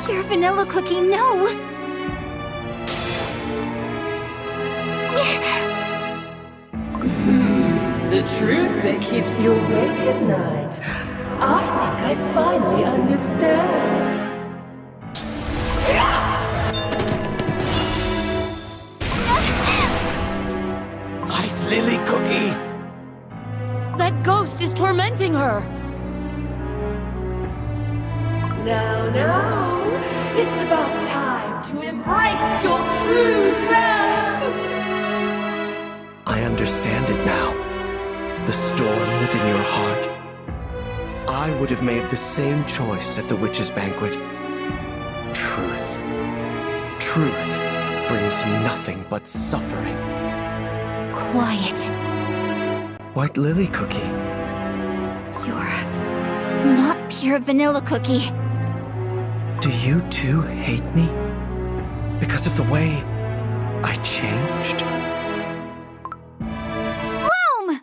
Your vanilla cookie, no! The truth that keeps you awake at night. I think I finally understand. White Lily Cookie! That ghost is tormenting her! Now, it's about time to embrace your true self! I understand it now. The storm within your heart. I would have made the same choice at the witches' banquet. Truth. Truth brings nothing but suffering. Quiet. White Lily Cookie. You're not pure vanilla cookie. Do you too hate me? Because of the way I changed? Bloom!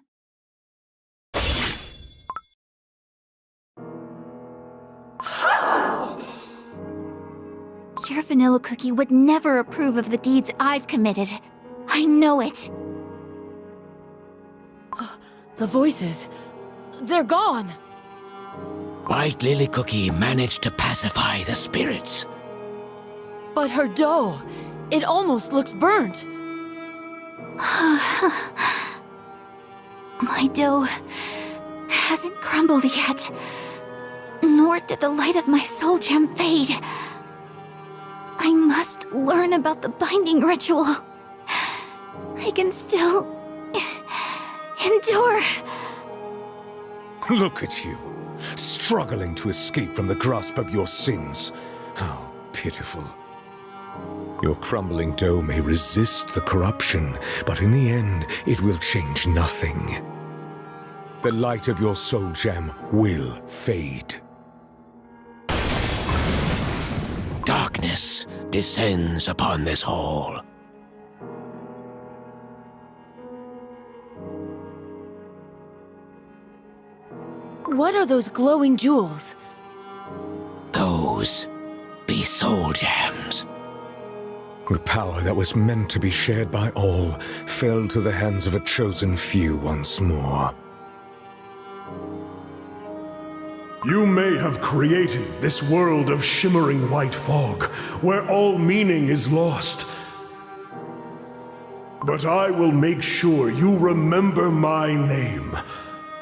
Pure vanilla cookie would never approve of the deeds I've committed. I know it. The voices. They're gone. White Lily Cookie managed to pacify the spirits. But her dough, it almost looks burnt. My dough hasn't crumbled yet. Nor did the light of my soul gem fade. I must learn about the binding ritual. I can still endure. Look at you, struggling to escape from the grasp of your sins. How pitiful. Your crumbling dough may resist the corruption, but in the end, it will change nothing. The light of your soul gem will fade. Darkness descends upon this hall. What are those glowing jewels? Those be soul gems. The power that was meant to be shared by all fell to the hands of a chosen few once more. You may have created this world of shimmering white fog, where all meaning is lost. But I will make sure you remember my name,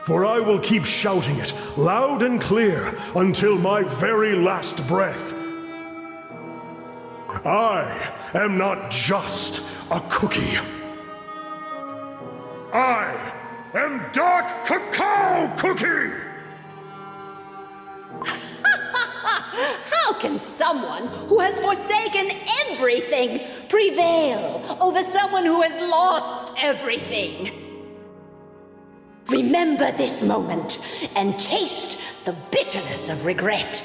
for I will keep shouting it loud and clear until my very last breath. I am not just a cookie. I am Dark Cacao Cookie! How can someone who has forsaken everything prevail over someone who has lost everything? Remember this moment and taste the bitterness of regret.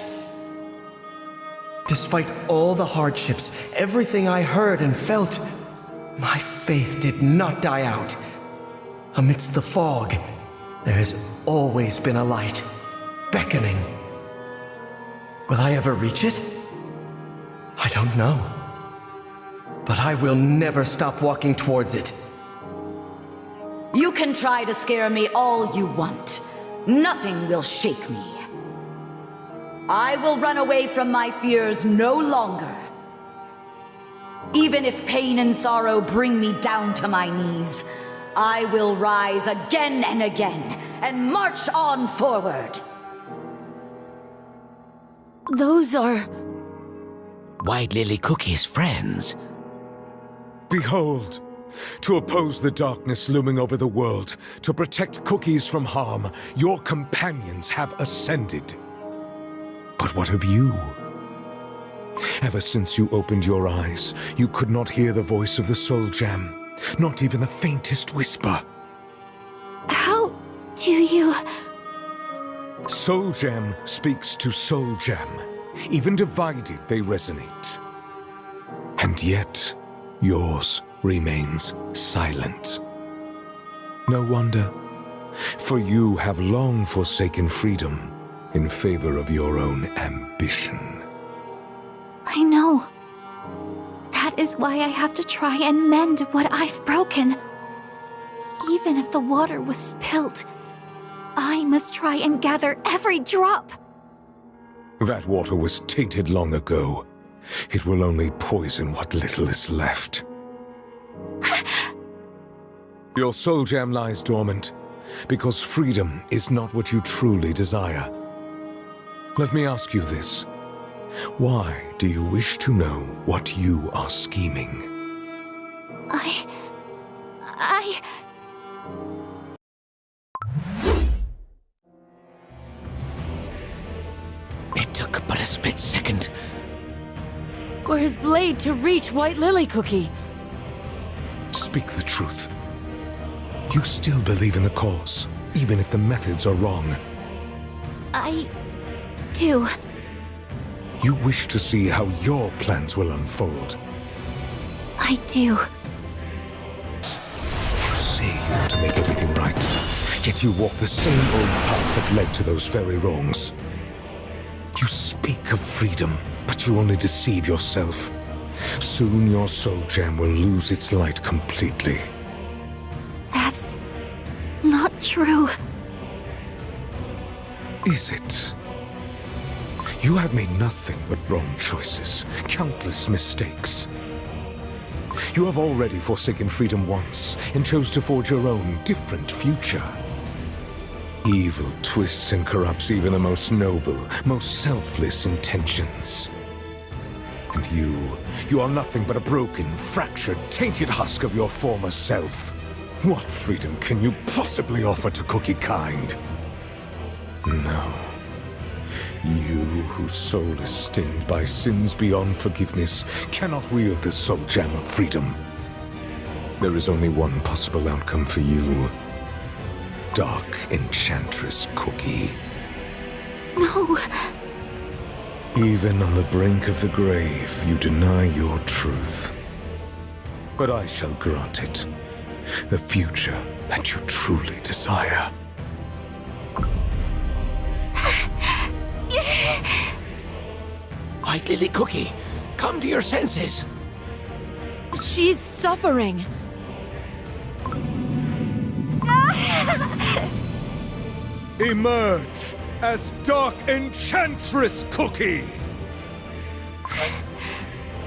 Despite all the hardships, everything I heard and felt, my faith did not die out. Amidst the fog, there has always been a light, beckoning. Will I ever reach it? I don't know. But I will never stop walking towards it. You can try to scare me all you want. Nothing will shake me. I will run away from my fears no longer. Even if pain and sorrow bring me down to my knees, I will rise again and again and march on forward. Those are... White Lily Cookie's friends. Behold! To oppose the darkness looming over the world, to protect cookies from harm, your companions have ascended. But what of you? Ever since you opened your eyes, you could not hear the voice of the soul gem, not even the faintest whisper. How do you... Soul Gem speaks to Soul Gem. Even divided, they resonate. And yet, yours remains silent. No wonder, for you have long forsaken freedom in favor of your own ambition. I know. That is why I have to try and mend what I've broken. Even if the water was spilt, I must try and gather every drop. That water was tainted long ago. It will only poison what little is left. Your soul gem lies dormant, because freedom is not what you truly desire. Let me ask you this. Why do you wish to know what you are scheming? It took but a split second. For his blade to reach White Lily Cookie. Speak the truth. You still believe in the cause, even if the methods are wrong. I do. You wish to see how your plans will unfold. I do. You say you want to make everything right, yet you walk the same old path that led to those very wrongs. You speak of freedom, but you only deceive yourself. Soon your soul gem will lose its light completely. That's not true. Is it? You have made nothing but wrong choices, countless mistakes. You have already forsaken freedom once and chose to forge your own different future. Evil twists and corrupts even the most noble, most selfless intentions. And you are nothing but a broken, fractured, tainted husk of your former self. What freedom can you possibly offer to Cookie kind? No. You, whose soul is stained by sins beyond forgiveness, cannot wield the soul gem of freedom. There is only one possible outcome for you. Dark Enchantress Cookie. No. Even on the brink of the grave, you deny your truth. But I shall grant it. The future that you truly desire. White Lily Cookie, come to your senses. She's suffering. Emerge as Dark Enchantress Cookie!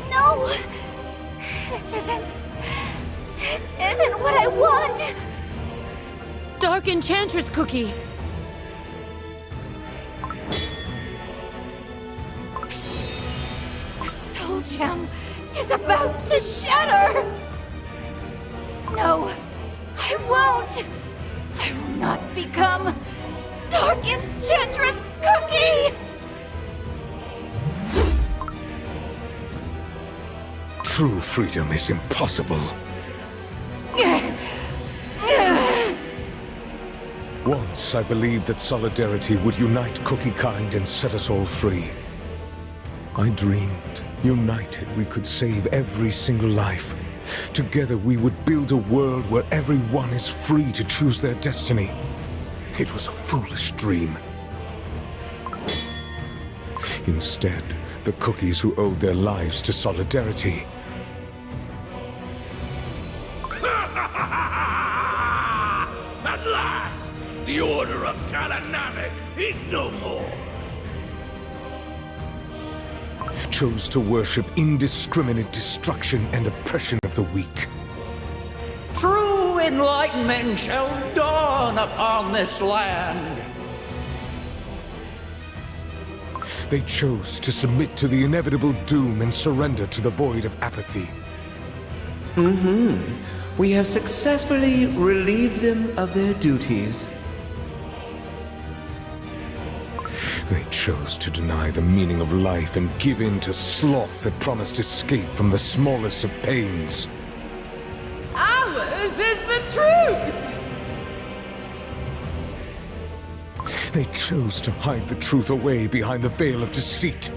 No! This isn't what I want! Dark Enchantress Cookie. The soul gem is about to shatter! No, I won't! I will not become Dark Enchantress Cookie! True freedom is impossible. Once I believed that solidarity would unite Cookie kind and set us all free. I dreamed, united, we could save every single life. Together we would build a world where everyone is free to choose their destiny. It was a foolish dream. Instead, the cookies who owed their lives to solidarity At last, the Order of Kalanamek is no more. chose to worship indiscriminate destruction and oppression of the weak. True enlightenment shall dawn upon this land. They chose to submit to the inevitable doom and surrender to the void of apathy. We have successfully relieved them of their duties. They chose to deny the meaning of life and give in to sloth that promised escape from the smallest of pains. Ours is the truth! They chose to hide the truth away behind the veil of deceit.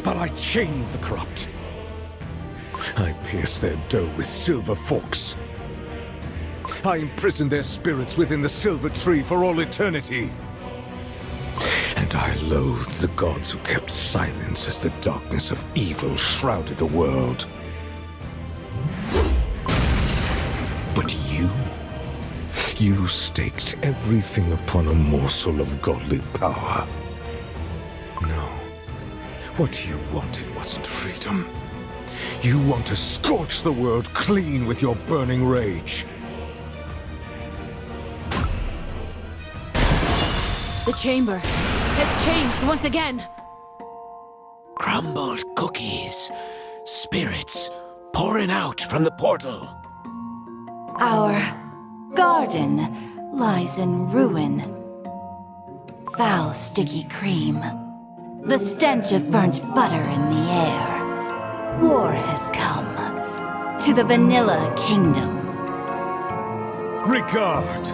But I chained the corrupt. I pierced their dough with silver forks. I imprisoned their spirits within the silver tree for all eternity. And I loathed the gods who kept silence as the darkness of evil shrouded the world. You staked everything upon a morsel of godly power. No. What you wanted wasn't freedom. You want to scorch the world clean with your burning rage. The chamber has changed once again. Crumbled cookies. Spirits pouring out from the portal. Our garden lies in ruin. Foul, sticky cream. The stench of burnt butter in the air. War has come to the Vanilla Kingdom. Regard!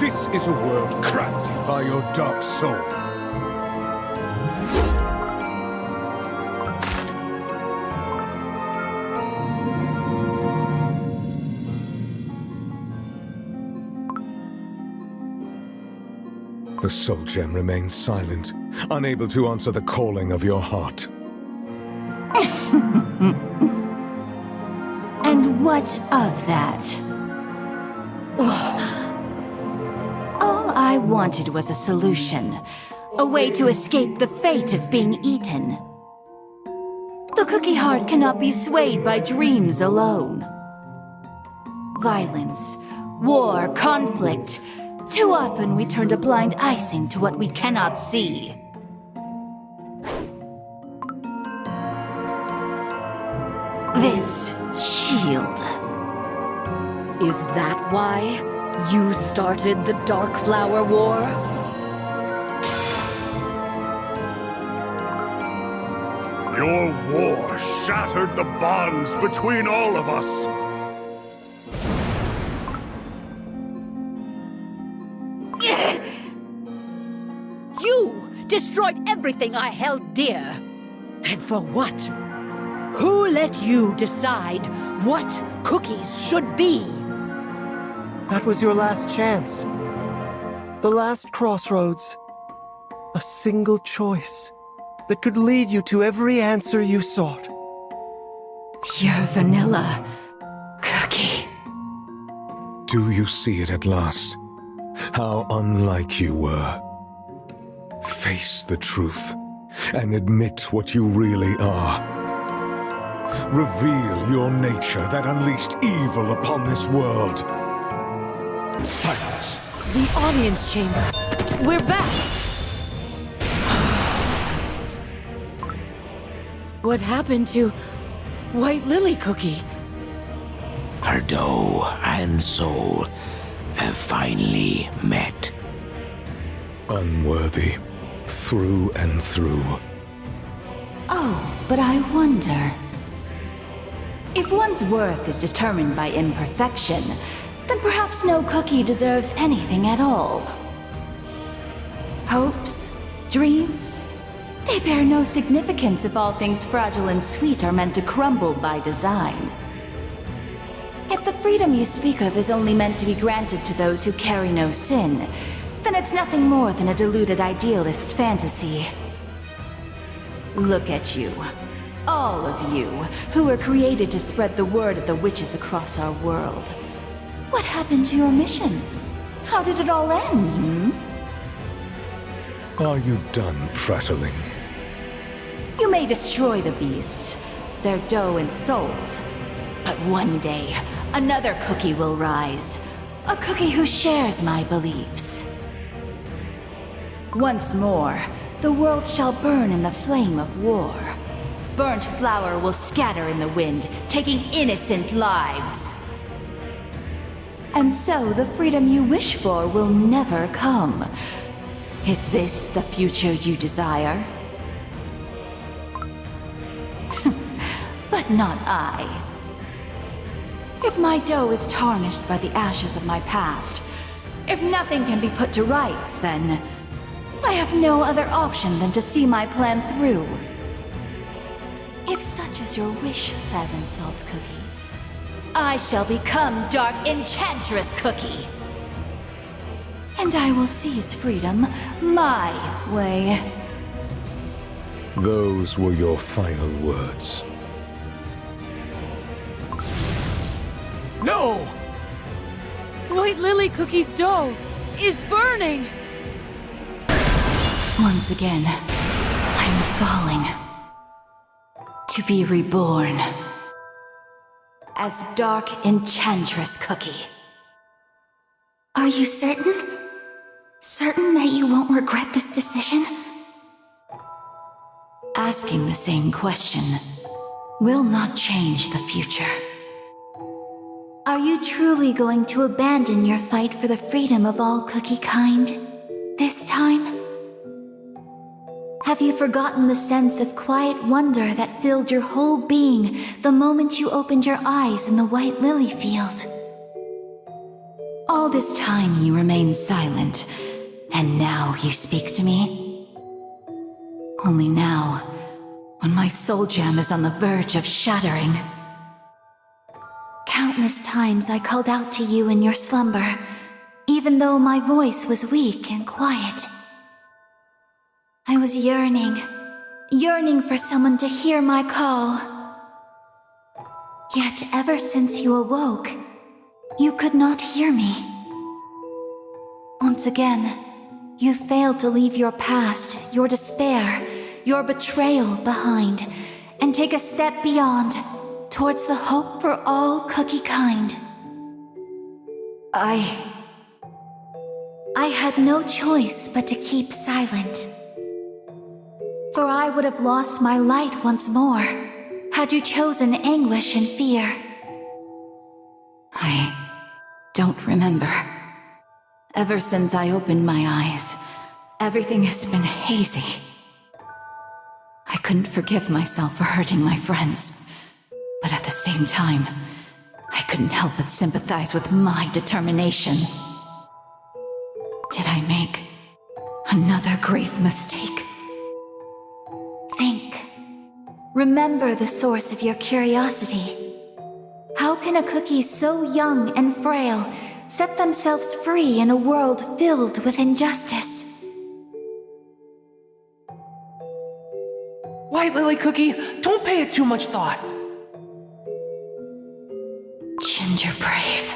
This is a world crafted by your dark soul. The soul gem remains silent, unable to answer the calling of your heart. And what of that? All I wanted was a solution. A way to escape the fate of being eaten. The cookie heart cannot be swayed by dreams alone. Violence, war, conflict. Too often we turn a blind icing to what we cannot see. This shield. Is that why you started the Dark Flower War? Your war shattered the bonds between all of us. You destroyed everything I held dear. And for what? Who let you decide what cookies should be? That was your last chance. The last crossroads. A single choice that could lead you to every answer you sought. Pure vanilla cookie. Do you see it at last? How unlike you were. Face the truth and admit what you really are. Reveal your nature that unleashed evil upon this world. Silence. The audience chamber. We're back. What happened to White Lily Cookie? Her dough and soul have finally met. Unworthy. Through and through. Oh, but I wonder. If one's worth is determined by imperfection, then perhaps no cookie deserves anything at all. Hopes, dreams, they bear no significance if all things fragile and sweet are meant to crumble by design. If the freedom you speak of is only meant to be granted to those who carry no sin, then it's nothing more than a deluded idealist fantasy. Look at you. All of you, who were created to spread the word of the witches across our world. What happened to your mission? How did it all end, Are you done prattling? You may destroy the beast, their dough and souls. But one day, another cookie will rise. A cookie who shares my beliefs. Once more, the world shall burn in the flame of war. Burnt flour will scatter in the wind, taking innocent lives. And so the freedom you wish for will never come. Is this the future you desire? But not I. If my dough is tarnished by the ashes of my past, if nothing can be put to rights, then I have no other option than to see my plan through. If such is your wish, Silent Salt Cookie, I shall become Dark Enchantress Cookie. And I will seize freedom my way. Those were your final words. No! White Lily Cookie's dough is burning! Once again, I'm falling. To be reborn. As Dark Enchantress Cookie. Are you certain? Certain that you won't regret this decision? Asking the same question will not change the future. Are you truly going to abandon your fight for the freedom of all cookie kind this time? Have you forgotten the sense of quiet wonder that filled your whole being the moment you opened your eyes in the White Lily field? All this time you remained silent, and now you speak to me? Only now, when my soul gem is on the verge of shattering. Countless times I called out to you in your slumber, even though my voice was weak and quiet. I was yearning for someone to hear my call. Yet ever since you awoke, you could not hear me. Once again, you failed to leave your past, your despair, your betrayal behind, and take a step beyond, towards the hope for all cookie kind. I had no choice but to keep silent. For I would have lost my light once more, had you chosen anguish and fear. I don't remember. Ever since I opened my eyes, everything has been hazy. I couldn't forgive myself for hurting my friends, but at the same time, I couldn't help but sympathize with my determination. Did I make another grave mistake? Think. Remember the source of your curiosity. How can a cookie so young and frail set themselves free in a world filled with injustice? White Lily Cookie, don't pay it too much thought. Ginger Brave.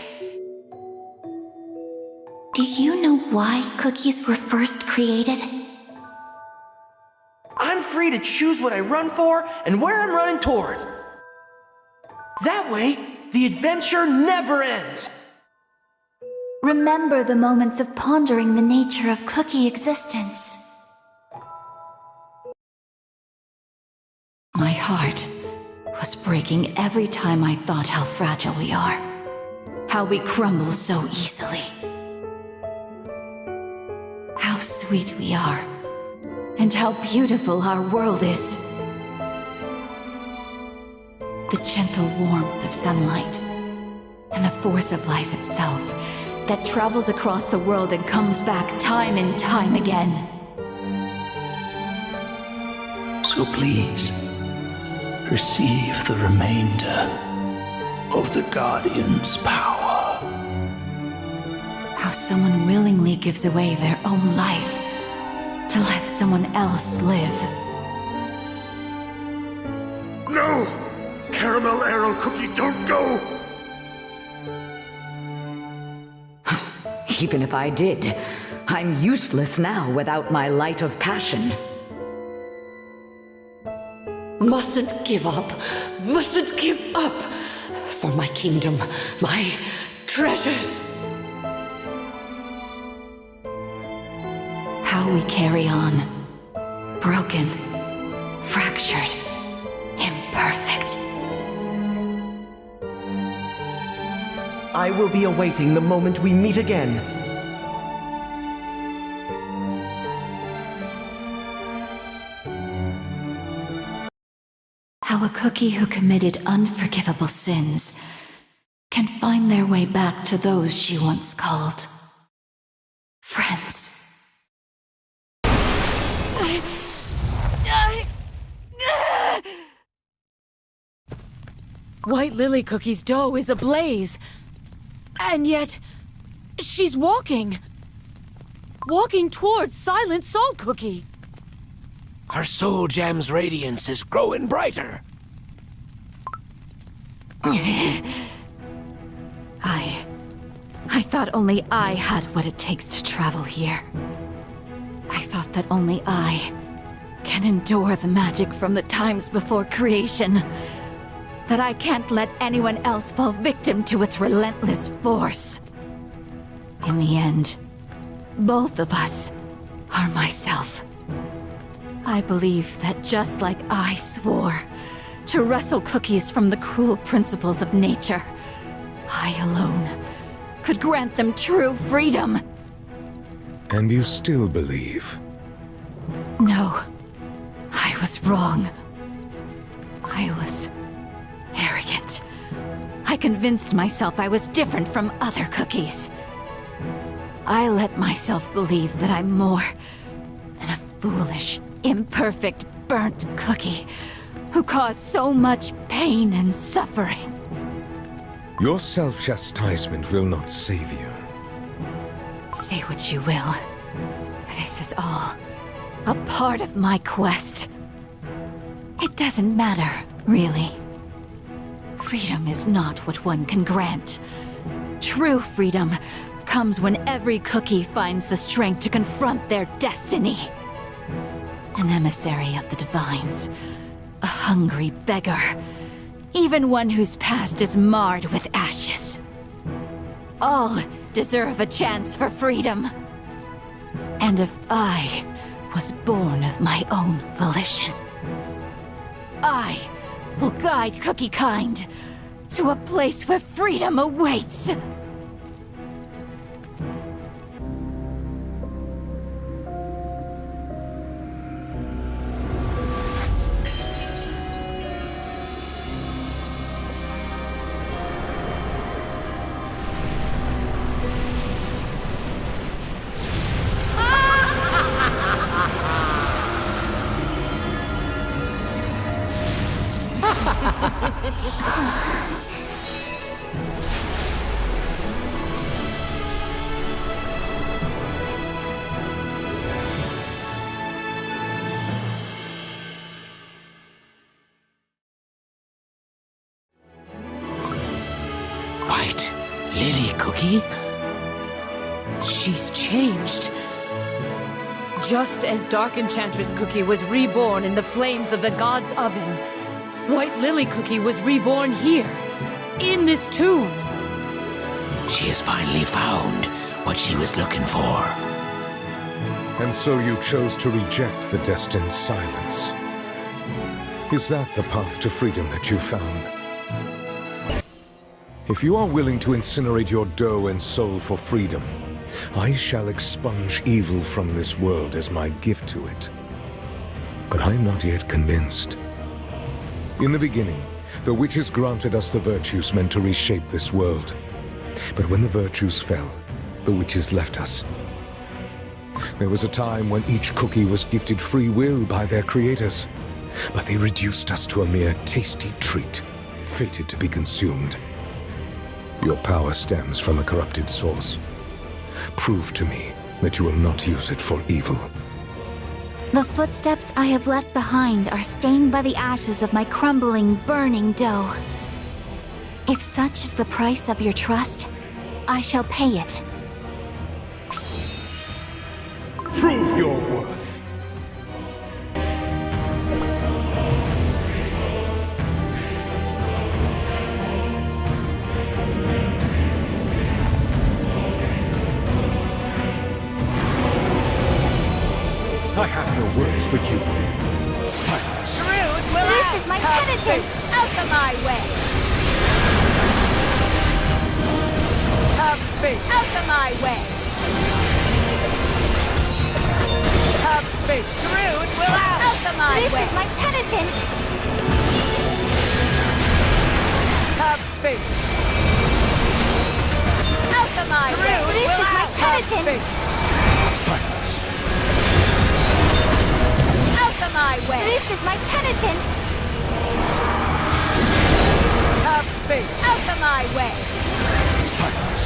Do you know why cookies were first created? I'm free to choose what I run for and where I'm running towards. That way, the adventure never ends. Remember the moments of pondering the nature of cookie existence. My heart was breaking every time I thought how fragile we are. How we crumble so easily. How sweet we are. And how beautiful our world is. The gentle warmth of sunlight. And the force of life itself that travels across the world and comes back time and time again. So please, receive the remainder of the Guardian's power. How someone willingly gives away their own life to let someone else live. No! Caramel Arrow Cookie, don't go! Even if I did, I'm useless now without my light of passion. Mustn't give up. Mustn't give up. For my kingdom, my treasures. How we carry on. Broken. Fractured. Imperfect. I will be awaiting the moment we meet again. How a cookie who committed unforgivable sins can find their way back to those she once called friends. White Lily Cookie's dough is ablaze. And yet, she's walking. Walking towards Silent Salt Cookie. Her soul gem's radiance is growing brighter. I I thought only I had what it takes to travel here. I thought that only I can endure the magic from the times before creation. That I can't let anyone else fall victim to its relentless force. In the end, both of us are myself. I believe that just like I swore to wrestle cookies from the cruel principles of nature, I alone could grant them true freedom. And you still believe? No, I was wrong. I was arrogant. I convinced myself I was different from other cookies. I let myself believe that I'm more than a foolish, imperfect, burnt cookie who caused so much pain and suffering. Your self-chastisement will not save you. Say what you will. This is all a part of my quest. It doesn't matter, really. Freedom is not what one can grant. True freedom comes when every cookie finds the strength to confront their destiny. An emissary of the divines, a hungry beggar, even one whose past is marred with ashes. All deserve a chance for freedom. And if I was born of my own volition, I will guide Cookie Kind to a place where freedom awaits. White Lily Cookie? She's changed. Just as Dark Enchantress Cookie was reborn in the flames of the God's Oven, White Lily Cookie was reborn here, in this tomb. She has finally found what she was looking for. And so you chose to reject the destined silence. Is that the path to freedom that you found? If you are willing to incinerate your dough and soul for freedom, I shall expunge evil from this world as my gift to it. But I'm not yet convinced. In the beginning, the witches granted us the virtues meant to reshape this world. But when the virtues fell, the witches left us. There was a time when each cookie was gifted free will by their creators, but they reduced us to a mere tasty treat, fated to be consumed. Your power stems from a corrupted source. Prove to me that you will not use it for evil. The footsteps I have left behind are stained by the ashes of my crumbling, burning dough. If such is the price of your trust, I shall pay it. Prove your worth! I have no words for you. Silence. This is my penitence! Out of my way! Out of my way! Out of my This way! is my penitence! Out of my way! This is my penitence! Silence. Out of my way! This is my penitence! Out of my way! Silence.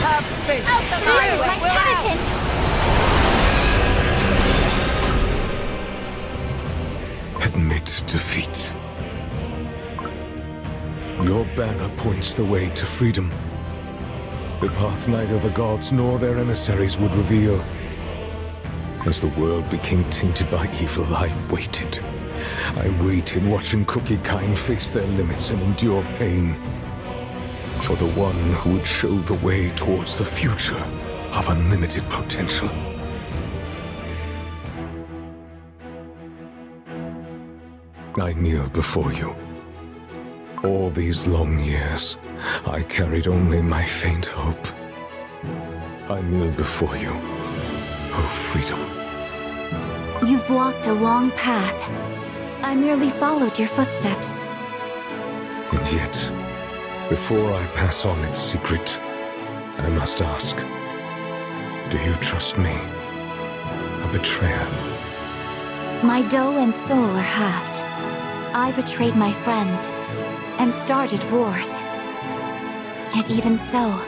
Out of This my is way! my penitence! Admit defeat. Your banner points the way to freedom, The path neither the gods nor their emissaries would reveal. As the world became tainted by evil, I waited. I waited, watching Cookie kind face their limits and endure pain. For the one who would show the way towards the future of unlimited potential. I kneel before you. All these long years, I carried only my faint hope. I kneel before you, oh freedom. You've walked a long path. I merely followed your footsteps. And yet, before I pass on its secret, I must ask, do you trust me, a betrayer? My dough and soul are halved. I betrayed my friends and started wars. Yet even so,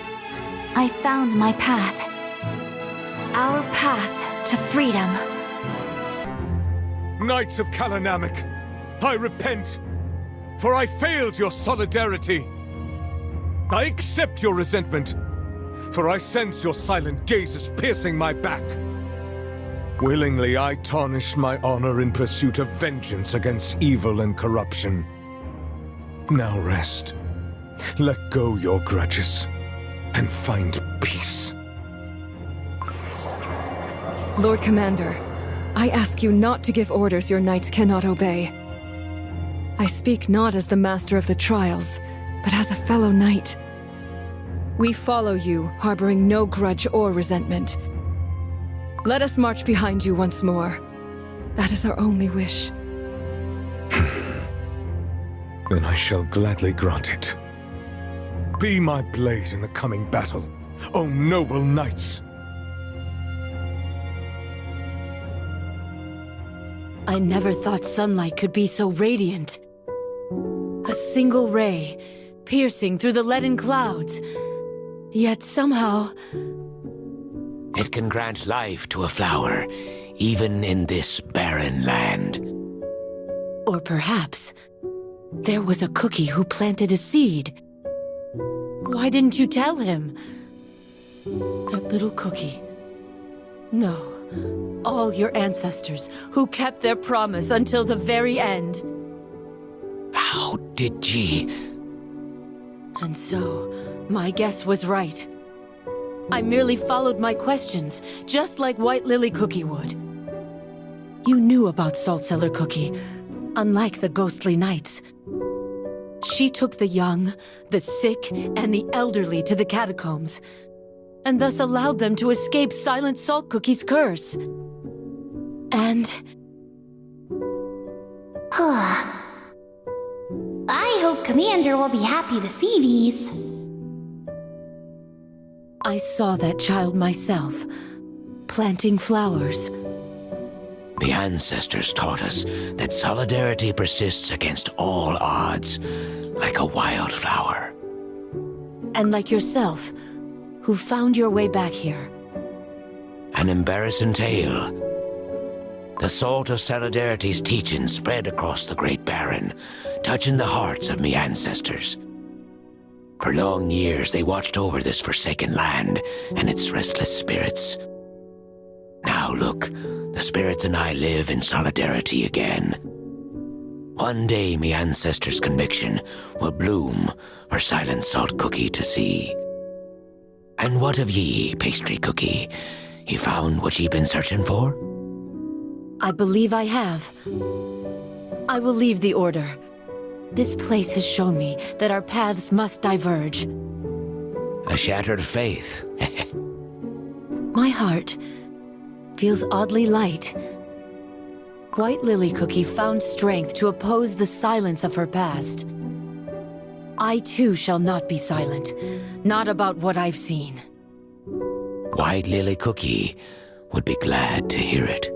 I found my path. Our path to freedom. Knights of Kalanamek, I repent, for I failed your solidarity. I accept your resentment, for I sense your silent gazes piercing my back. Willingly I tarnish my honor in pursuit of vengeance against evil and corruption. Now rest. Let go your grudges, and find peace. Lord Commander, I ask you not to give orders your knights cannot obey. I speak not as the master of the trials, but as a fellow knight. We follow you, harboring no grudge or resentment. Let us march behind you once more. That is our only wish. Then I shall gladly grant it. Be my blade in the coming battle, O noble knights! I never thought sunlight could be so radiant. A single ray, piercing through the leaden clouds. Yet somehow... It can grant life to a flower, even in this barren land. Or perhaps, there was a cookie who planted a seed. Why didn't you tell him? That little cookie. No. All your ancestors who kept their promise until the very end. How did ye? And so, my guess was right. I merely followed my questions, just like White Lily Cookie would. You knew about Salt Cellar Cookie, unlike the ghostly knights. She took the young, the sick, and the elderly to the catacombs, and thus allowed them to escape Silent Salt Cookie's curse. And... I hope Commander will be happy to see these. I saw that child myself, planting flowers. The ancestors taught us that solidarity persists against all odds, like a wildflower. And like yourself, who found your way back here. An embarrassing tale. The salt of solidarity's teaching spread across the Great Barren, touching the hearts of me ancestors. For long years they watched over this forsaken land and its restless spirits. Now look, the spirits and I live in solidarity again. One day me ancestors' conviction will bloom for Silent Salt Cookie to see. And what of ye, Pastry Cookie? You found what ye been searching for? I believe I have. I will leave the Order. This place has shown me that our paths must diverge. A shattered faith. My heart feels oddly light. White Lily Cookie found strength to oppose the silence of her past. I too shall not be silent, not about what I've seen. White Lily Cookie would be glad to hear it.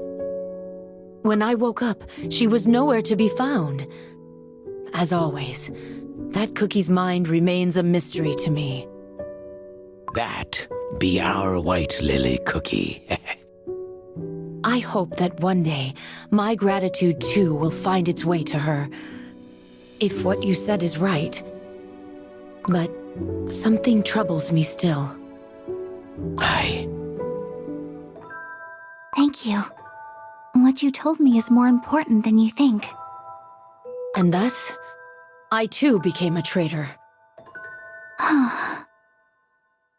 When I woke up, she was nowhere to be found. As always, that cookie's mind remains a mystery to me. That be our White Lily Cookie. I hope that one day, my gratitude too will find its way to her. If what you said is right. But something troubles me still. Thank you. What you told me is more important than you think. And thus, I too became a traitor.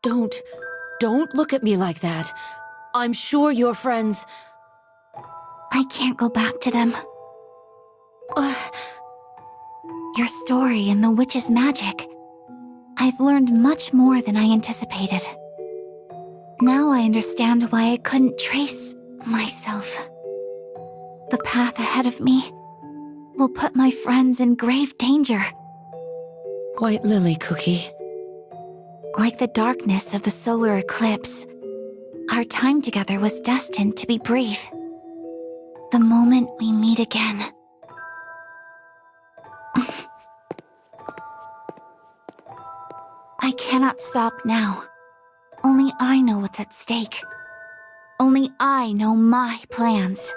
Don't look at me like that. I'm sure your friends... I can't go back to them. Your story and the witch's magic. I've learned much more than I anticipated. Now I understand why I couldn't trace myself. The path ahead of me will put my friends in grave danger. White Lily, Cookie. Like the darkness of the solar eclipse, our time together was destined to be brief. The moment we meet again. I cannot stop now. Only I know what's at stake. Only I know my plans.